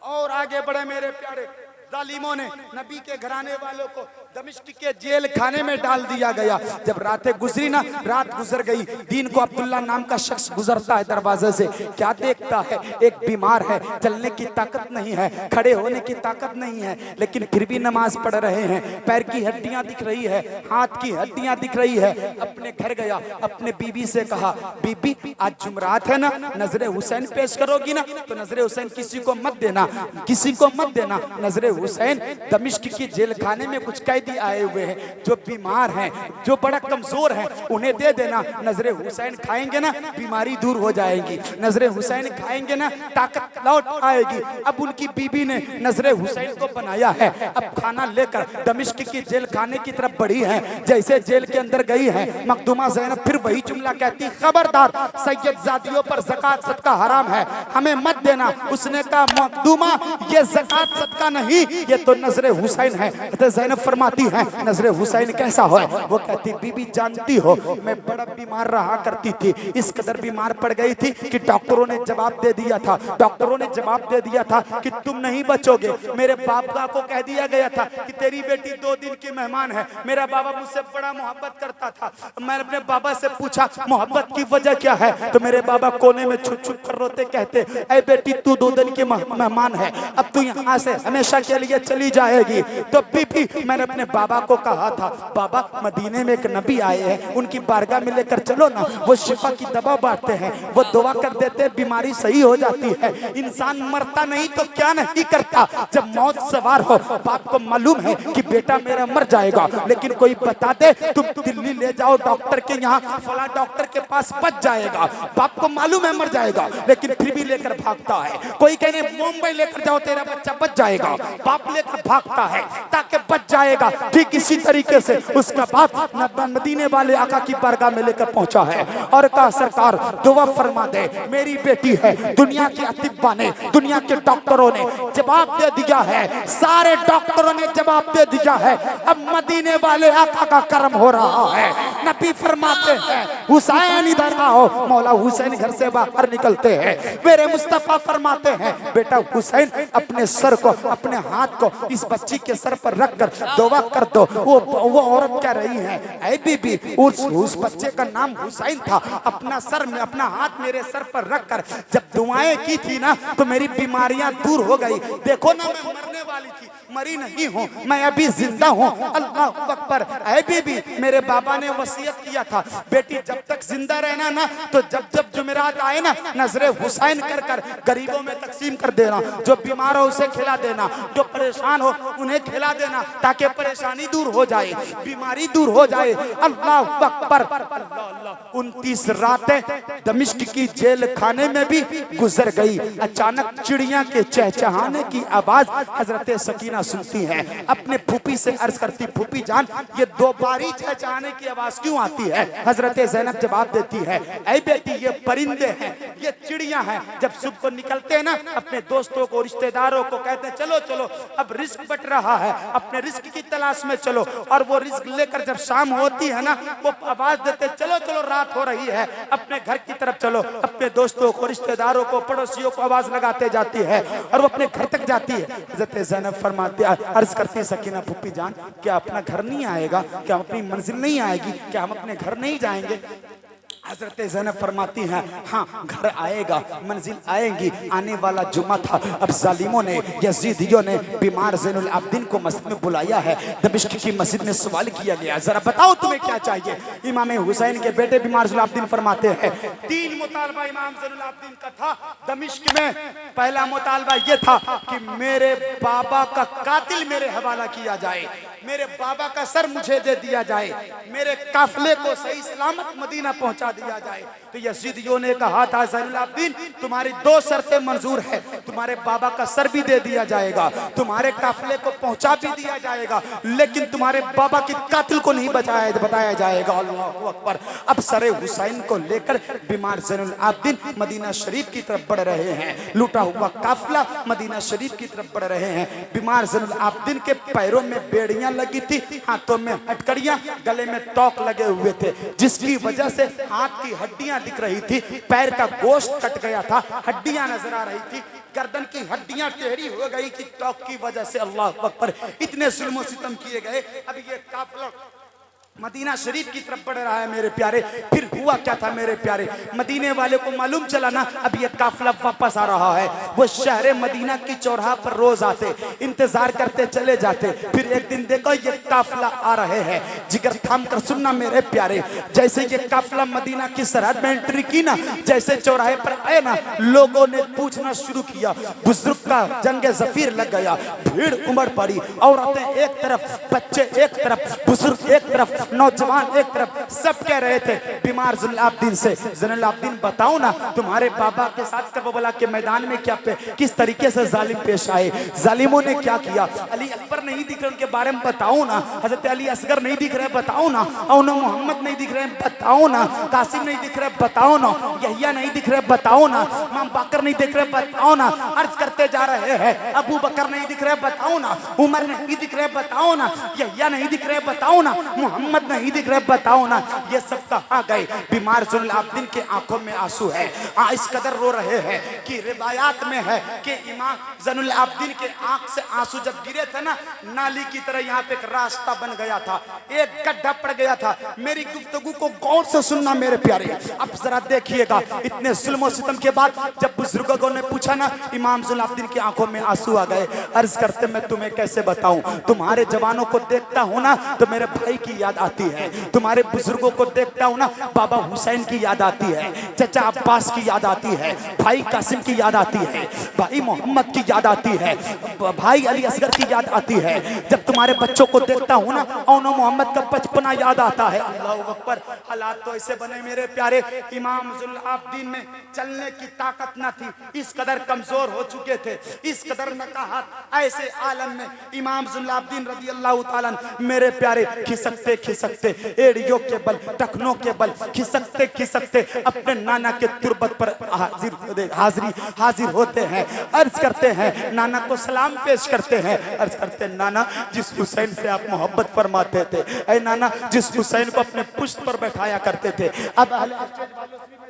और आगे बढ़े मेरे प्यारे, जालिमों ने नबी के घराने वालों को दमिश्क के जेल खाने में डाल दिया गया। जब रातें गुजरी ना, रात गुजर गई, दिन को अब्दुल्ला नाम का शख्स गुजरता है दरवाजे से। क्या देखता है? एक बीमार है, चलने की ताकत नहीं है, खड़े होने की ताकत नहीं है, लेकिन फिर भी नमाज पढ़ रहे हैं, पैर की हड्डियां दिख रही है, हाथ की हड्डियां दिख रही है। अपने घर गया, अपने बीबी से कहा, बीबी आज जुमरात है ना, नजरे हुसैन पेश करोगी ना, तो नजरे हुसैन किसी को मत देना, किसी को मत देना। नजरे हुसैन दमिश्क की जेल खाने में कुछ कैदी कैदी आए हुए हैं, जो बीमार हैं, जो बड़ा कमजोर हैं, उन्हें दे देना। नजरे हुसैन खाएंगे ना, बीमारी दूर हो जाएगी। नजरे हुसैन खाएंगे ना, ताकत लौट आएगी। अब उनकी बीबी ने नजरे हुसैन को बनाया है। अब खाना लेकर दमिश्क की जेल खाने की तरफ बढ़ी है। जैसे जेल के अंदर गई है, मखदूमा ज़ैनब फिर वही जुमला कहती, खबरदार सैयदजादियों पर ज़कात सदका हराम है, हमें मत देना। उसने कहा, मखदूमा ये ज़कात सदका नहीं, ये तो नजरे हुसैन है। ज़ैनब फरमाती है, नजरे हुसैन कैसा हो? वो कहती, बीबी जानती हो मैं बड़ा बीमार रहा करती थी, इस कदर बीमार पड़ गई थी कि डॉक्टरों ने जवाब दे दिया था, डॉक्टरों ने जवाब दे दिया था कि तुम नहीं बचोगे। मेरे बाबा को कह दिया गया था कि तेरी बेटी 2 दिन की मेहमान है। मेरा बाबा मुझसे बड़ा मोहब्बत करता था। मैंने अपने बाबा से पूछा मोहब्बत की वजह क्या है, तो मेरे बाबा कोने में छुप छुप कर रोते कहते, ऐ बेटी तू 2 दिन की मेहमान है, अब तू यहाँ से हमेशा के लिए चली जाएगी। तो बीबी मैंने अपने बाबा को कहा था, बाबा मदीने में एक नबी आए हैं, उनकी बारगाह में लेकर चलो ना, वो शिफा की दवा बांटते हैं, वो दुआ कर देते हैं, बीमारी सही हो जाती है। इंसान मरता नहीं तो क्या नहीं करता। जब मौत सवार हो, बाप को मालूम है कि बेटा मेरा मर जाएगा, लेकिन कोई बता दे तुम दिल्ली ले जाओ डॉक्टर के यहाँ, फला डॉक्टर के पास बच जाएगा। बाप को मालूम है मर जाएगा, लेकिन फिर भी लेकर भागता है। कोई कहने मुंबई लेकर जाओ तेरा बच्चा बच जाएगा, बाप लेकर भागता है ताकि बच जाएगा। ठीक इसी तरीके से उसका बाप मदीने वाले आका की बारगाह में लेकर पहुंचा है और कहा, सरकार दुआ फरमा दे, मेरी बेटी है। दुनिया के अतिब्बा ने, दुनिया के डॉक्टरों ने जवाब दे दिया है, सारे डॉक्टरों ने जवाब दे दिया है, अब मदीने वाले आका का कर्म हो रहा है। नबी फरमाते हैं, हुसैन इधर आओ। मौला हुसैन घर से बाहर निकलते हैं। मेरे मुस्तफा फरमाते हैं, बेटा हुसैन अपने सर को, अपने हाथ को इस बच्ची के सर पर रखकर दुआ कर दो। वो औरत कह रही है, ऐ बीबी उस बच्चे का नाम हुसैन था, अपना सर में, अपना हाथ मेरे सर पर रखकर जब दुआएं की थी ना, तो मेरी बीमारियां दूर हो गई। देखो ना मैं मरने वाली थी, मरी नहीं हूँ, मैं अभी जिंदा हूँ। अल्लाह अकबर। ऐ बीबी मेरे बाबा ने वसीयत किया था, बेटी जब तक जिंदा रहना ना, तो जब जब जुमेरात आए ना, नजरे हुसैन कर कर गरीबों में तकसीम कर देना, जो बीमार हो उसे खिला देना, जो परेशान हो उन्हें खिला देना, ताकि परेशानी दूर हो जाए, बीमारी दूर हो जाए। अल्लाह अकबर। 29 रातें दमिश्क की जेल खाने में भी गुजर गई। अचानक चिड़िया के चहचहाने की आवाज हजरत सकीना सुनती है। अपने फूफी से अर्ज करती, फूफी जान ये 2 बारी चहचहाने की आवाज क्यों आती है? हजरत ज़ैनब जवाब देती है, ऐ बेटी ये परिंदे हैं, ये चिड़िया हैं। जब सुबह को निकलते हैं ना, अपने दोस्तों को, रिश्तेदारों को कहते हैं चलो चलो अब रिस्क बट रहा है, अपने रिस्क की तलाश में चलो। और वो रिस्क लेकर जब शाम होती है ना, वो आवाज देते चलो चलो रात हो रही है, अपने घर की तरफ चलो। अपने दोस्तों को, रिश्तेदारों को, पड़ोसियों को आवाज लगाते जाती है और वो अपने घर तक जाती है। हजरत ज़ैनब फरमाती, अर्ज करती, सकीना फूफी जान क्या अपना घर नहीं आएगा? क्या अपनी मंजिल नहीं आएगी? क्या हम अपने घर नहीं जाएंगे? हजरत ज़ैनब फरमाती हैं, हाँ घर आएगा, मंजिल आएगी। आने वाला जुमा था। अब जालिमों ने, यजीदियों ने बीमार ज़ैनुल आबिदीन को मस्जिद में बुलाया है। दमिश्क की मस्जिद में सवाल किया गया, जरा बताओ तुम्हें क्या चाहिए? इमाम हुसैन के बेटे बीमार ज़ैनुल आबिदीन फरमाते हैं, 3 मुतालबा इमाम ज़ैनुल आबिदीन का था दमिश्क में। पहला मुतालबा ये था कि मेरे बाबा का कातिल मेरे हवाला किया जाए, मेरे बाबा का सर मुझे दे दिया जाए, मेरे काफिले को सही सलामत मदीना पहुंचा दिया जाए। तो यजीदियों ने कहा था, ज़ैनुल आबिदीन तुम्हारी 2 शर्तें मंजूर है, तुम्हारे बाबा का सर भी दे दिया जाएगा, तुम्हारे काफिले को पहुंचा भी दिया जाएगा, लेकिन तुम्हारे बाबा के कातिल को नहीं बताया जाएगा। अल्लाहू अकबर। अब सरे हुसैन को लेकर बीमार ज़ैनुल आबिदीन मदीना शरीफ की तरफ बढ़ रहे हैं। लूटा हुआ काफिला मदीना शरीफ की तरफ बढ़ रहे हैं। बीमार ज़ैनुल आबिदीन के पैरों में बेड़ियां लगी थी, हाथों में हथकड़ियां, गले में तोक लगे हुए थे, जिसकी वजह से हाथ की हड्डियां दिख रही थी, पैर का गोश्त कट गया था, हड्डियां नजर आ रही थी, गर्दन की हड्डियां टेढ़ी हो गई थी तोक की वजह से। अल्लाह अकबर। इतने जुल्म सितम किए गए। अब ये काफिला मदीना शरीफ की तरफ बढ़ रहा है मेरे प्यारे। फिर हुआ क्या था मेरे प्यारे, मदीने वाले को मालूम चला ना अब ये काफिला वापस आ रहा है। वो शहर मदीना की चौराहा पर रोज आते, इंतजार करते चले जाते। फिर एक दिन देखो ये काफिला आ रहे हैं, जिगर थाम कर सुनना मेरे प्यारे। जैसे ये काफिला मदीना की सरहद में एंट्री की ना, जैसे चौराहे पर आए ना, लोगों ने पूछना शुरू किया। बुजुर्ग का जंगे जफीर लग गया, भीड़ उमड़ पड़ी। औरतें एक तरफ, बच्चे एक तरफ, बुजुर्ग एक तरफ, नौजवान एक तरफ। सब कह रहे थे बीमार ज़ुल्लाब्दीन से, ज़ुल्लाब्दीन बताओ ना तुम्हारे बाबा के साथ करबला के मैदान में क्या किस तरीके से जालिम पेश आए, जालिमों ने क्या किया। अली अकबर नहीं दिख रहे उनके बारे में बताओ ना, हजरत अली असगर नहीं दिख रहे बताओ ना, औनो मोहम्मद नहीं दिख रहे बताओ ना, कासिम नहीं दिख रहे बताओ ना, यहिया नहीं दिख रहे बताओ ना, इमाम बाकर नहीं दिख रहे बताओ ना। अर्ज करते जा रहे हैं अबू बकर नहीं दिख रहे बताओ ना, उमर नहीं दिख रहे बताओ ना, यहिया नहीं दिख रहे बताओ ना, मोहम्मद नहीं दिख रहे बताओ ना। ये सब कहाँ गए। बीमार ज़ुल्लाब्दीन के आंखों में आंसू है, इस कदर रो रहे हैं कि रिवायात में है कि इमाम ज़ुल्लाब्दीन के आंख से आंसू जब गिरे थे ना, नाली की तरह यहाँ पे एक रास्ता बन गया था, एक गड्ढा पड़ गया था। मेरी गुफ्तगू को गौर से सुनना मेरे प्यारे। अब जरा देखिएगा, इतने जुल्म सितम के बाद जब बुजुर्गों ने पूछा ना, इमाम ज़ुल्लाब्दीन की आंखों में आंसू आ गए। अर्ज करते मैं तुम्हें कैसे बताऊं, तुम्हारे जवानों को देखता हूं ना तो मेरे भाई की याद आती है, तुम्हारे बुजुर्गों को देखता हूं ना बाबा हुसैन की याद आती है, चचा अब्बास की याद आती है, भाई कासिम की याद आती है, भाई मोहम्मद की याद आती है, भाई अली असगर की याद आती है। जब तुम्हारे बच्चों को देखता हूं ना, औनो मोहम्मद का बचपना याद आता है। अल्लाहू अकबर। हालात तो ऐसे बने मेरे प्यारे, इमाम ज़ुल्लाब्दीन में चलने की ताकत न थी, इस कदर कमजोर हो चुके थे, इस कदर नकाहत। ऐसे आलम में इमाम ज़ुल्लाब्दीन रज़ी अल्लाह ताला मेरे प्यारे खिसकते खिसकते, एड़ियों के बल, टखनों के बल, खिसकते खिसकते अपने नाना के तुरबत पर हाजिर होते हैं। अर्ज करते हैं, नाना को सलाम पेश करते हैं। अर्ज करते हैं, नाना जिस हुसैन से आप मोहब्बत फरमाते थे, ऐ नाना जिस हुसैन को अपने पुश्त पर बैठाया करते थे। अब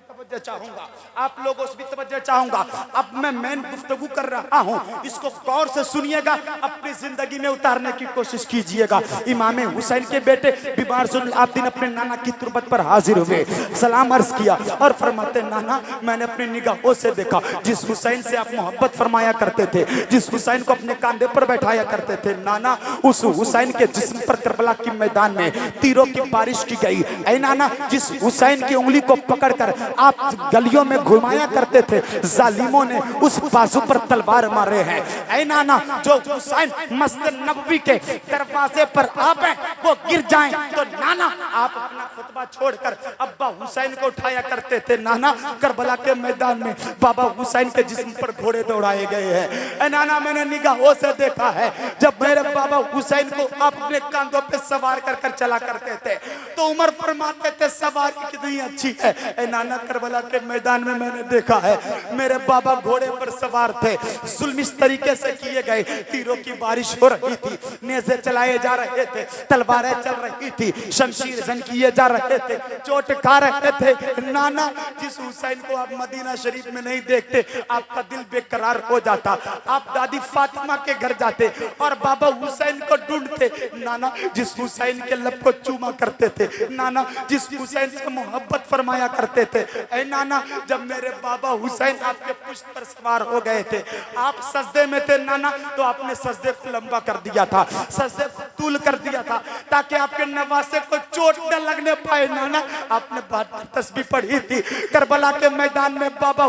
तवज्जो चाहूंगा, आप लोगों से भी तवज्जो चाहूंगा। अब मैं मेन गुफ्तगू कर रहा हूं, इसको गौर से सुनिएगा, अपनी जिंदगी में उतारने की कोशिश कीजिएगा। इमाम हुसैन के बेटे बीमार ज़ुल्लाब्दीन अपने नाना की तुरबत पर हाजिर हुए, सलाम अर्ज किया और फरमाते, नाना मैंने अपनी निगाहों से देखा जिस हुसैन से आप मोहब्बत फरमाया करते थे, जिस हुसैन को अपने कंधे पर बैठाया करते थे, नाना उस हुसैन के जिस्म पर करबला के मैदान में तीरों की बारिश की गई। ऐ नाना जिस हुसैन की उंगली को पकड़कर आप गलियों में घुमाया करते थे, जालिमों ने उस बाजू पर तलवार मारे हैं। ऐ नाना जो हुसैन मस्जिद नबवी के दरवाजे पर आवे वो गिर जाएं तो नाना आप अपना खुतबा छोड़कर अब्बा हुसैन को उठाया करते थे। नाना करबला के मैदान में बाबा हुसैन के जिस्म पर घोड़े दौड़ाए गए हैं। ऐ नाना मैंने निगाहों से देखा है जब मेरे बाबा हुसैन को आप अपने कंधों पे सवार कर कर चला करते थे तो उमर फरमाते थे सवारी कितनी अच्छी है। ऐ नाना करबला के मैदान में मैंने देखा है मेरे बाबा घोड़े पर सवार थे, जुल्म इस तरीके से किए गए, तीरों की बारिश हो रही थी, नेज़े चलाए जा रहे थे, तलवारें चल रही थी, शमशीर जंग किए जा रहे थे, चोट खा रहे थे। नाना जिस हुसैन को आप मदीना शरीफ में नहीं देखते आपका दिल बेकरार हो जाता, आप दादी फातिमा के घर जाते और बाबा हुसैन को ढूंढते। नाना जिस हुसैन के लब को चूमा करते थे, नाना जिस हुसैन से मोहब्बत फरमाया करते थे, ऐ नाना जब मेरे बाबा हुसैन आपके पुश्त पर सवार हो गए थे, आप सजदे में थे नाना, तो आपने सजदे को लंबा कर दिया था, सजदे को तूल कर दिया था ताकि आपके नवासे को चोट न लगने पाए। नाना आपने 72 तस्बीह पढ़ी थी। करबला के मैदान में बाबा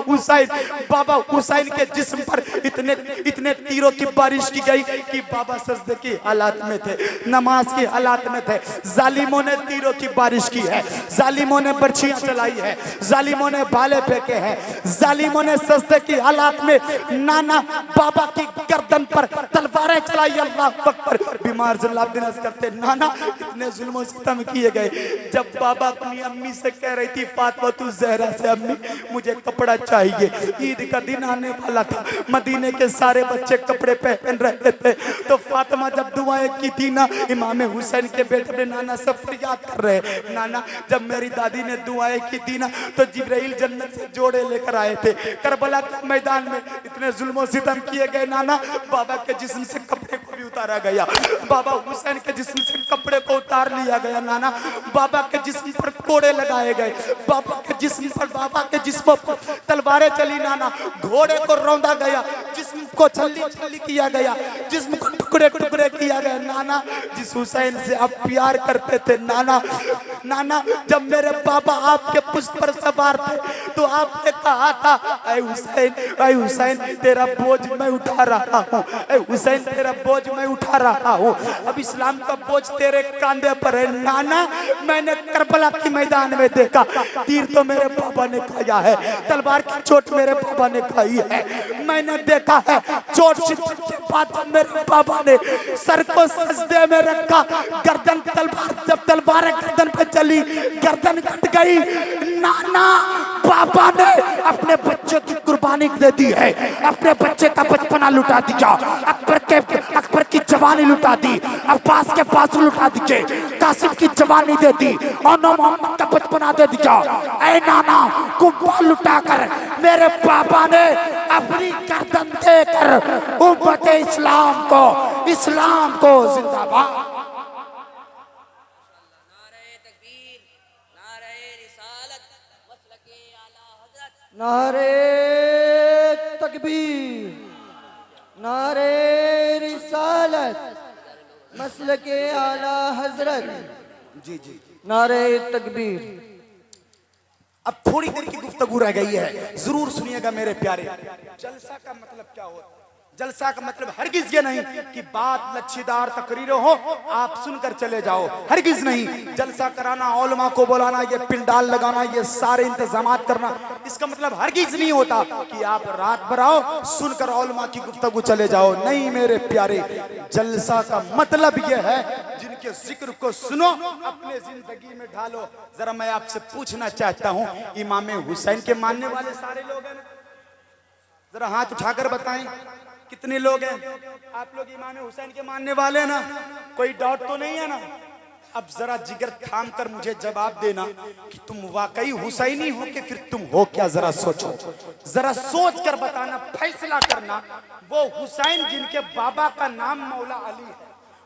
हुसैन के जिस्म पर इतने तीरों की बारिश की गई कि बाबा सजदे की हालात में थे, नमाज की हालात में थे। जालिमों ने तीरों की बारिश की है, जालिमों ने बर्छियां चलाई है, जालिमों ने भाले फेंके हैं, जालिमों ने सजदे की हालात में नाना बाबा की गर्दन पर तलवारें चलाई। अल्लाह अकबर। बीमार ज़ुल्लाब्दीन अर्ज़ करते, नाना इतने जुल्म सितम किए गए। जब बाबा अपनी अम्मी से कह रही थी फातिमा तू ज़हरा से, अम्मी मुझे कपड़ा चाहिए, ईद का दिन आने वाला था, मदीने के सारे बच्चे कपड़े पहन रहे थे, तो फातिमा जब दुआएं की थी ना, इमाम हुसैन के बेटे ने नाना से फरियाद कर रहे, नाना जब मेरी दादी ने दुआएं की थी ना तो जिब्राइल जन्नत से जोड़े लेकर आए थे। करबला के मैदान में इतने जुल्म सितम किए गए नाना, बाबा के जिस्म से कपड़े को भी उतारा गया, बाबा हुसैन के जिस्म से कपड़े को उतार लिया गया नाना, बाबा के जिस्म पर कोड़े लगाए गए, बाबा के जिस्म पर तलवारें चली नाना, घोड़े को रौंदा गया, जिस्म को छल्ली छल्ली किया गया, जिस्म को टुकड़े टुकड़े किया गया नाना। जिस हुसैन से आप प्यार करते थे नाना, नाना जब मेरे बाबा आपके पुष्प पर सवार थे तो आपने कहा था, ऐ हुसैन तेरा बोझ मैं उठा रहा हूँ, ऐ हुसैन तेरा बोझ मैं उठा रहा हूँ, अब इस्लाम का बोझ तेरे कांधे पर है नाना। मैंने करबला के मैदान में देखा, तीर तो मेरे बाबा ने खाया है, तलवार की चोट मेरे बाबा ने खाई है, मैंने देखा है चोट शिद्दत के बाद मेरे बाबा ने सर को सजदे में रखा, गर्दन जब तलवार गर्दन पे चली गर्दन कट गई नाना। बाबा ने अपने बच्चे की कुर्बानी दे दी है, अपने बच्चे का बचपना लुटा दिया, अकबर की जवानी लुटा दी, अब्बास के बाजू लुटा दिए, कासिम की जवानी दे दी और मोहम्मद का बचपना दे दिया। ऐ नाना कुंभा लुटा कर मेरे बाबा ने अपनी गर्दन देकर उम्मत इस्लाम को जिंदाबाद। नारे तकबीर, नारे रिसालत, मसलके आला हजरत। जी जी, नारे तकबीर। अब थोड़ी देर की गुफ्तगू रह गई है, जरूर सुनिएगा मेरे प्यारे। जलसा का मतलब क्या होता है? जलसा का मतलब हरगिज ये नहीं कि बात लच्छीदार तकरीर हो आप सुनकर चले जाओ, हरगिज नहीं। जलसा कराना, औलमा को बुलाना, ये पिंडाल लगाना, ये सारे इंतजामात करना, इसका मतलब हरगिज नहीं होता कि आप रात भर आओ सुनकर औलमा की गुफ्तगू चले जाओ। नहीं मेरे प्यारे, जलसा का मतलब ये है जिनके जिक्र को सुनो अपने जिंदगी में ढालो। जरा मैं आपसे पूछना चाहता हूँ, इमाम हुसैन के मानने वाले सारे लोग हैं? जरा हाथ उठाकर बताएं कितने लोग हैं? आप लोग इमाम हुसैन के मानने वाले हैं ना? कोई डाउट तो नहीं है ना? अब जरा जिगर थाम कर मुझे जवाब देना कि तुम वाकई हुसैनी हो कि फिर तुम हो क्या? जरा सोचो, जरा सोच कर बताना, फैसला करना। वो हुसैन जिनके बाबा का नाम मौला अली है,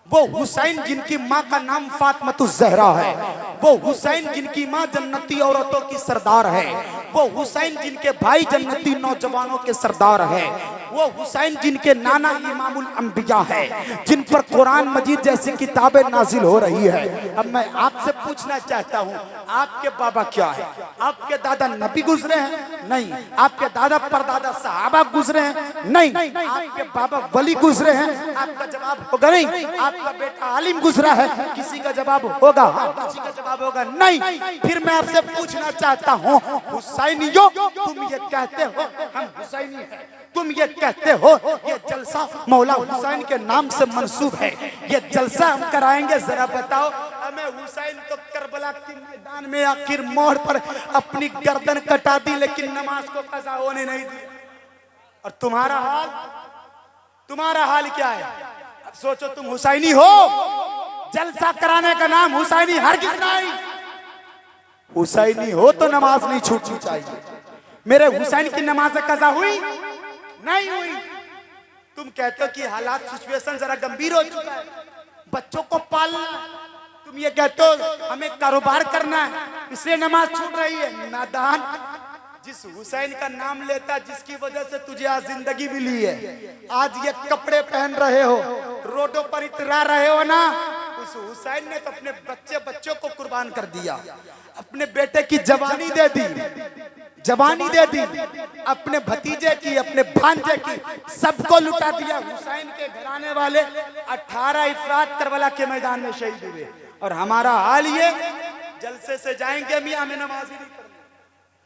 वो हुसैन जिनकी माँ का नाम फातिमा ज़हरा है, वो हुसैन जिनकी माँ जन्नती औरतों की सरदार है, वो हुसैन जिनके भाई जन्नती नौजवानों के सरदार है, वो हुसैन जिनके नाना इमामुल अंबिया है, जिन पर कुरान मजीद जैसी किताबें नाजिल हो रही है। अब मैं आपसे पूछना चाहता हूँ, आपके बाबा क्या है? आपके दादा नबी गुजरे हैं? नहीं। आपके दादा परदादा सहाबा गुजरे हैं? नहीं। आपके बाबा वली गुजरे हैं? आपका जवाब होगा नहीं। आपका बेटा आलिम गुजरा है? किसी का जवाब होगा हाँ, किसी का जवाब होगा नहीं। फिर मैं आपसे पूछना चाहता हूँ, हुसैनियों तुम ये कहते हो हम हुसैनी हैं, तुम ये कहते हो ये जलसा मौला हुसैन के नाम से मंसूब है, ये जलसा हम कराएंगे, जरा बताओ हमें। हुसैन तो करबला के मैदान में आखिर मोड़ पर अपनी गर्दन कटा दी, लेकिन नमाज को कज़ा होने नहीं दी। और तुम्हारा हाल क्या है? अब सोचो, तुम हुसैनी हो, जलसा कराने का नाम हुसैनी हरगिज़ नहीं। हुसैनी हो तो नमाज नहीं छूटनी चाहिए। मेरे हुसैन की नमाज कज़ा हुई? नहीं हुई। तुम कहते हो कि हालात सिचुएशन जरा गंभीर हो चुका है, बच्चों को पालना, तुम ये कहते हो हमें कारोबार करना है इसलिए नमाज छूट रही है। नादान, जिस हुसैन का नाम लेता जिसकी वजह से तुझे आज जिंदगी मिली है, आज ये कपड़े पहन रहे हो, रोडों पर इतरा रहे हो ना, उस हुसैन ने तो अपने बच्चों को कुर्बान कर दिया, अपने बेटे की जवानी दे दी, अपने भतीजे की, अपने भांजे की, सबको लुटा दिया। हुसैन के घराने वाले 18 अफराद करबला के मैदान में शहीद हुए। और हमारा हाल ये, जलसे से जाएंगे मियां में नमाज ही नहीं करनी,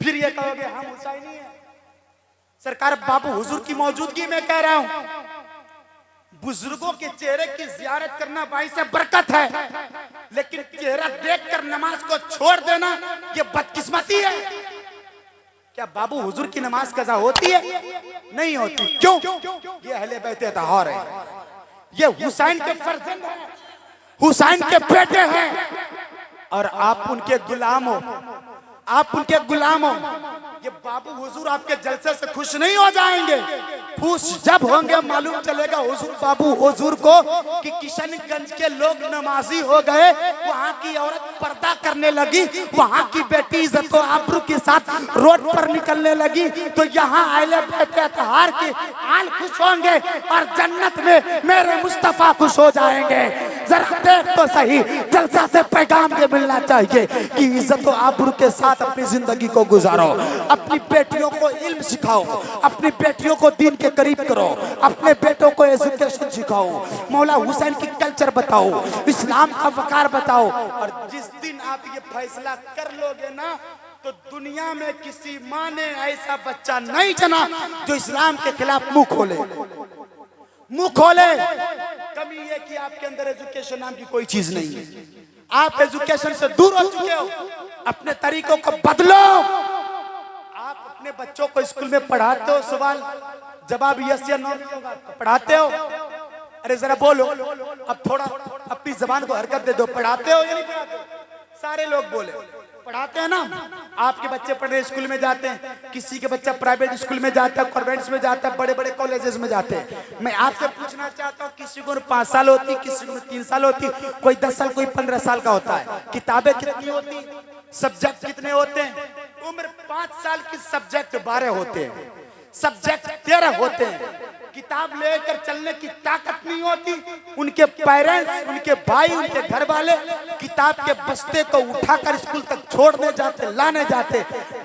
फिर ये कहोगे हम हुसैनी हैं। सरकार बाबू हुजूर की मौजूदगी में कह रहा हूं, बुजुर्गों के चेहरे की जियारत करना भाई से बरकत है, लेकिन चेहरा देखकर नमाज को छोड़ देना ये बदकिस्मती है। क्या बाबू हुजूर की नमाज कज़ा होती है? नहीं होती। क्यों? ये अहले बैते तहार है, ये हुसैन के फर्जंद हैं, हुसैन के बेटे हैं, और आप उनके गुलाम हो। आप उनके गुलाम हो। ये बाबू हुजूर आपके जलसे से खुश नहीं हो जाएंगे। खुश जब होंगे मालूम चलेगा हुजूर बाबू हुजूर को कि किशनगंज के लोग नमाजी हो गए, वहाँ की औरत पर्दा करने लगी, वहाँ की बेटी इज्जत व आबरू के साथ रोड पर निकलने लगी, तो यहाँ आले बैठे अतहार के आल खुश होंगे और जन्नत में मेरे मुस्तफा खुश हो जाएंगे। जरा देख तो सही, जलसा से पैगाम ये मिलना चाहिए कि इज्जत व आबरू के साथ अपनी जिंदगी को गुजारो, अपनी बेटियों को इल्म सिखाओ, अपनी बेटियों को दीन के करीब करो, अपने बेटों को एजुकेशन सिखाओ, मौला हुसैन की कल्चर बताओ, इस्लाम का वकार बताओ। और जिस दिन आप ये फैसला कर लोगे ना, तो दुनिया में किसी माँ ने ऐसा बच्चा नहीं जना जो इस्लाम के खिलाफ मुंह खोले। मुंह खोले। कमी ये कि आपके अंदर एजुकेशन नाम की कोई चीज नहीं है। आप एजुकेशन से दूर हो चुके हो। अपने तरीकों को बदलो। आप अपने बच्चों को स्कूल में पढ़ाते हो, सवाल जवाब यस या नो पढ़ाते हो? अरे जरा बोलो, अब थोड़ा अपनी जबान को हरकत दे दो। पढ़ाते हो या नहीं पढ़ाते? सारे लोग बोले पढ़ाते हैं ना। आपके बच्चे पढ़ रहे स्कूल में जाते हैं, किसी के बच्चा प्राइवेट स्कूल में जाता है, कॉन्वेंट्स में जाता है, बड़े बड़े कॉलेजेस में जाते हैं। मैं आपसे पूछना चाहता हूँ, किसी को 5 साल होती, किसी को 3 साल होती, कोई 10 साल, कोई 15 साल का होता है। किताबें कितनी होती, सब्जेक्ट कितने होते हैं? उम्र 5 साल की सब्जेक्ट 12 होते हैं, सब्जेक्ट 13 होते हैं। किताब लेकर चलने की ताकत नहीं होती। उनके पेरेंट्स, उनके भाई, उनके घर वाले किताब के बस्ते को उठाकर स्कूल तक छोड़ने जाते, लाने जाते।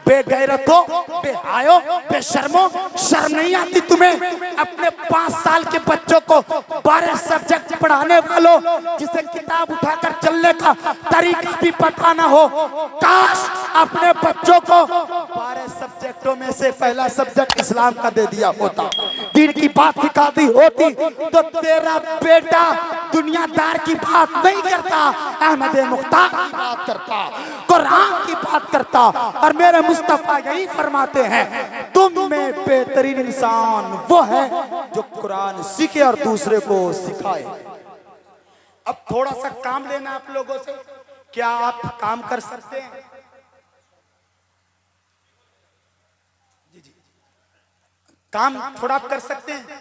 बेगैरतो, बेहायो, बेशर्मो, शर्म नहीं आती तुम्हें? अपने 5 साल के बच्चों को 12 सब्जेक्ट पढ़ाने वालों, जिसे किताब उठाकर चलने का तरीका भी पता ना हो। काश अपने बच्चों को 12 सब्जेक्टों में से पहला सब्जेक्ट इस्लाम का दे दिया होता, दीन की बात सिखा दी होती, तो तेरा बेटा दुनियादार की बात नहीं करता, अहमद मुख्तार की बात करता, कुरान की बात करता। और मेरे मुस्तफा यही फरमाते हैं, तुम में बेहतरीन इंसान वो है जो कुरान सीखे और दूसरे को सिखाए। अब थोड़ा सा काम लेना आप लोगों से। क्या आप काम कर सकते हैं? काम थोड़ा आप कर सकते हैं?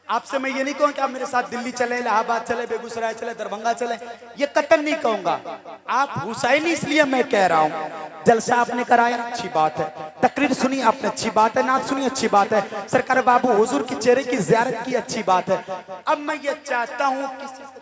आपसे मैं ये नहीं कहूँ कि आप मेरे साथ दिल्ली चले, इलाहाबाद चले, बेगूसराय चले, दरभंगा चले, ये कतई नहीं कहूंगा। आप हुसैनी इसलिए मैं कह रहा हूँ। जलसा आपने कराया, अच्छी बात है। तकरीर सुनी आपने, अच्छी बात है। नात सुनी, अच्छी बात है। सरकार बाबू हुजूर की चेहरे की ज़ियारत की, अच्छी बात है। अब मैं ये चाहता हूँ किसी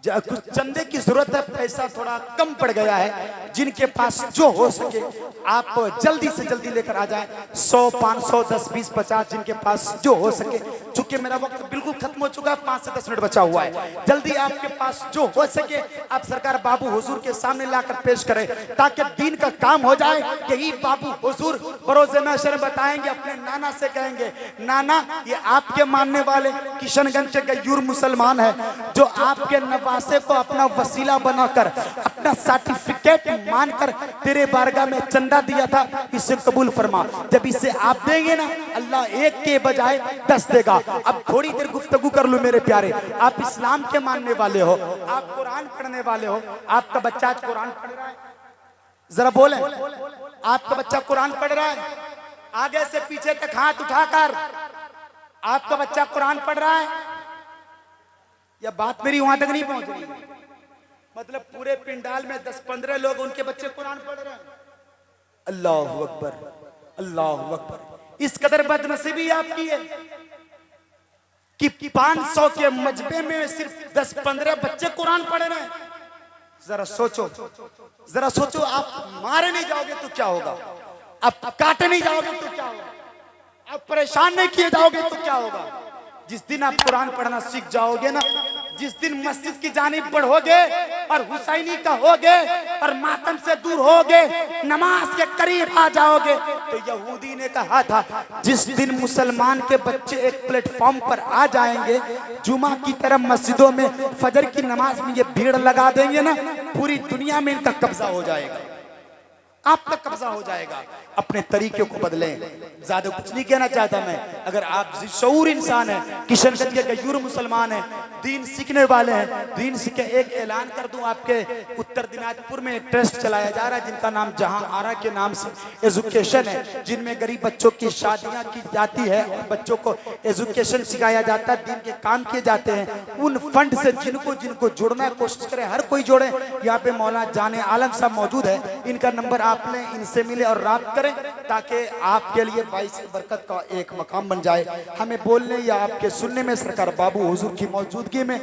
कुछ चंदे की जरूरत है, पैसा थोड़ा कम पड़ गया है। जिनके पास जो हो सके आप जल्दी से जल्दी लेकर आ जाएं। 100, 500, 10, 20, 50, जिनके पास जो हो सके। चूंकि मेरा वक्त बिल्कुल खत्म हो चुका है, 5 से 10 मिनट बचा हुआ है। जल्दी आपके पास जो हो सके आप सरकार बाबू हुजूर के सामने लाकर पेश करें, ताकि दीन का काम हो जाए। यही बाबू हुजूर बरोज़े महशर बताएंगे, अपने नाना से कहेंगे, नाना ये आपके मानने वाले किशनगंज के गयूर मुसलमान है, जो आपके नवासे को अपना वसीला बनाकर, अपना सर्टिफिकेट मानकर तेरे बारगाह में चंदा दिया था, इसे कबूल फरमा। जब इसे आप देंगे ना, अल्लाह 1 के बजाय 10 देगा। अब थोड़ी देर गुफ्तगू कर लो मेरे प्यारे। आप इस्लाम के मानने वाले हो, आप कुरान पढ़ने वाले हो, आपका बच्चा आज कुरान पढ़ रहा है? जरा बोले, आपका बच्चा कुरान पढ़ रहा है? आगे से पीछे तक हाथ उठाकर आपका बच्चा कुरान पढ़ रहा है? या बात मेरी वहां तक नहीं पहुंच रही? मतलब पूरे पिंडाल में 10-15 लोग, उनके बच्चे कुरान पढ़ रहे हैं। अल्लाहु अकबर, अल्लाहु अकबर। इस कदर बदनसीबी आपकी है कि 500 के मजबे में सिर्फ 10-15 बच्चे कुरान पढ़ रहे हैं। जरा सोचो, जरा सोचो। आप मारे नहीं जाओगे तो क्या होगा? आप काटे नहीं जाओगे तो क्या होगा? आप परेशान नहीं किए जाओगे तो क्या होगा? जिस दिन आप कुरान पढ़ना सीख जाओगे ना, जिस दिन मस्जिद की जानिब बढ़ोगे और हुसैनी का होगे और मातम से दूर होगे, नमाज के करीब आ जाओगे, तो यहूदी ने कहा था, जिस दिन मुसलमान के बच्चे एक प्लेटफॉर्म पर आ जाएंगे, जुमा की तरह मस्जिदों में फजर की नमाज में ये भीड़ लगा देंगे ना, पूरी दुनिया में इनका कब्जा हो जाएगा। आप तक कब्जा हो जाएगा। अपने तरीके को बदलें। ज्यादा कुछ नहीं कहना चाहता मैं। अगर आप शऊर इंसान हैं, किशनगंज के गयूर मुसलमान हैं, दीन सीखने वाले हैं, दीन सीखे, एक ऐलान कर दूं, आपके उत्तर दिनाजपुर में एक ट्रस्ट चलाया जा रहा है जिनका नाम जहां आरा के नाम से एजुकेशन है, जिनमें गरीब बच्चों की शादियां की जाती है और बच्चों को एजुकेशन सिखाया जाता है, दीन के काम किए जाते हैं। उन फंड से जिनको जिनको जुड़ना कोशिश करें, हर कोई जोड़े। यहाँ पे मौलाना जाने आलम साहब मौजूद है, इनका नंबर आप लें, इनसे मिले और रात करें ताकि आपके लिए बाईस बरकत का एक मकाम बन जाए। हमें बोलने या आपके सुनने में सरकार बाबू हुजूर की मौजूदगी में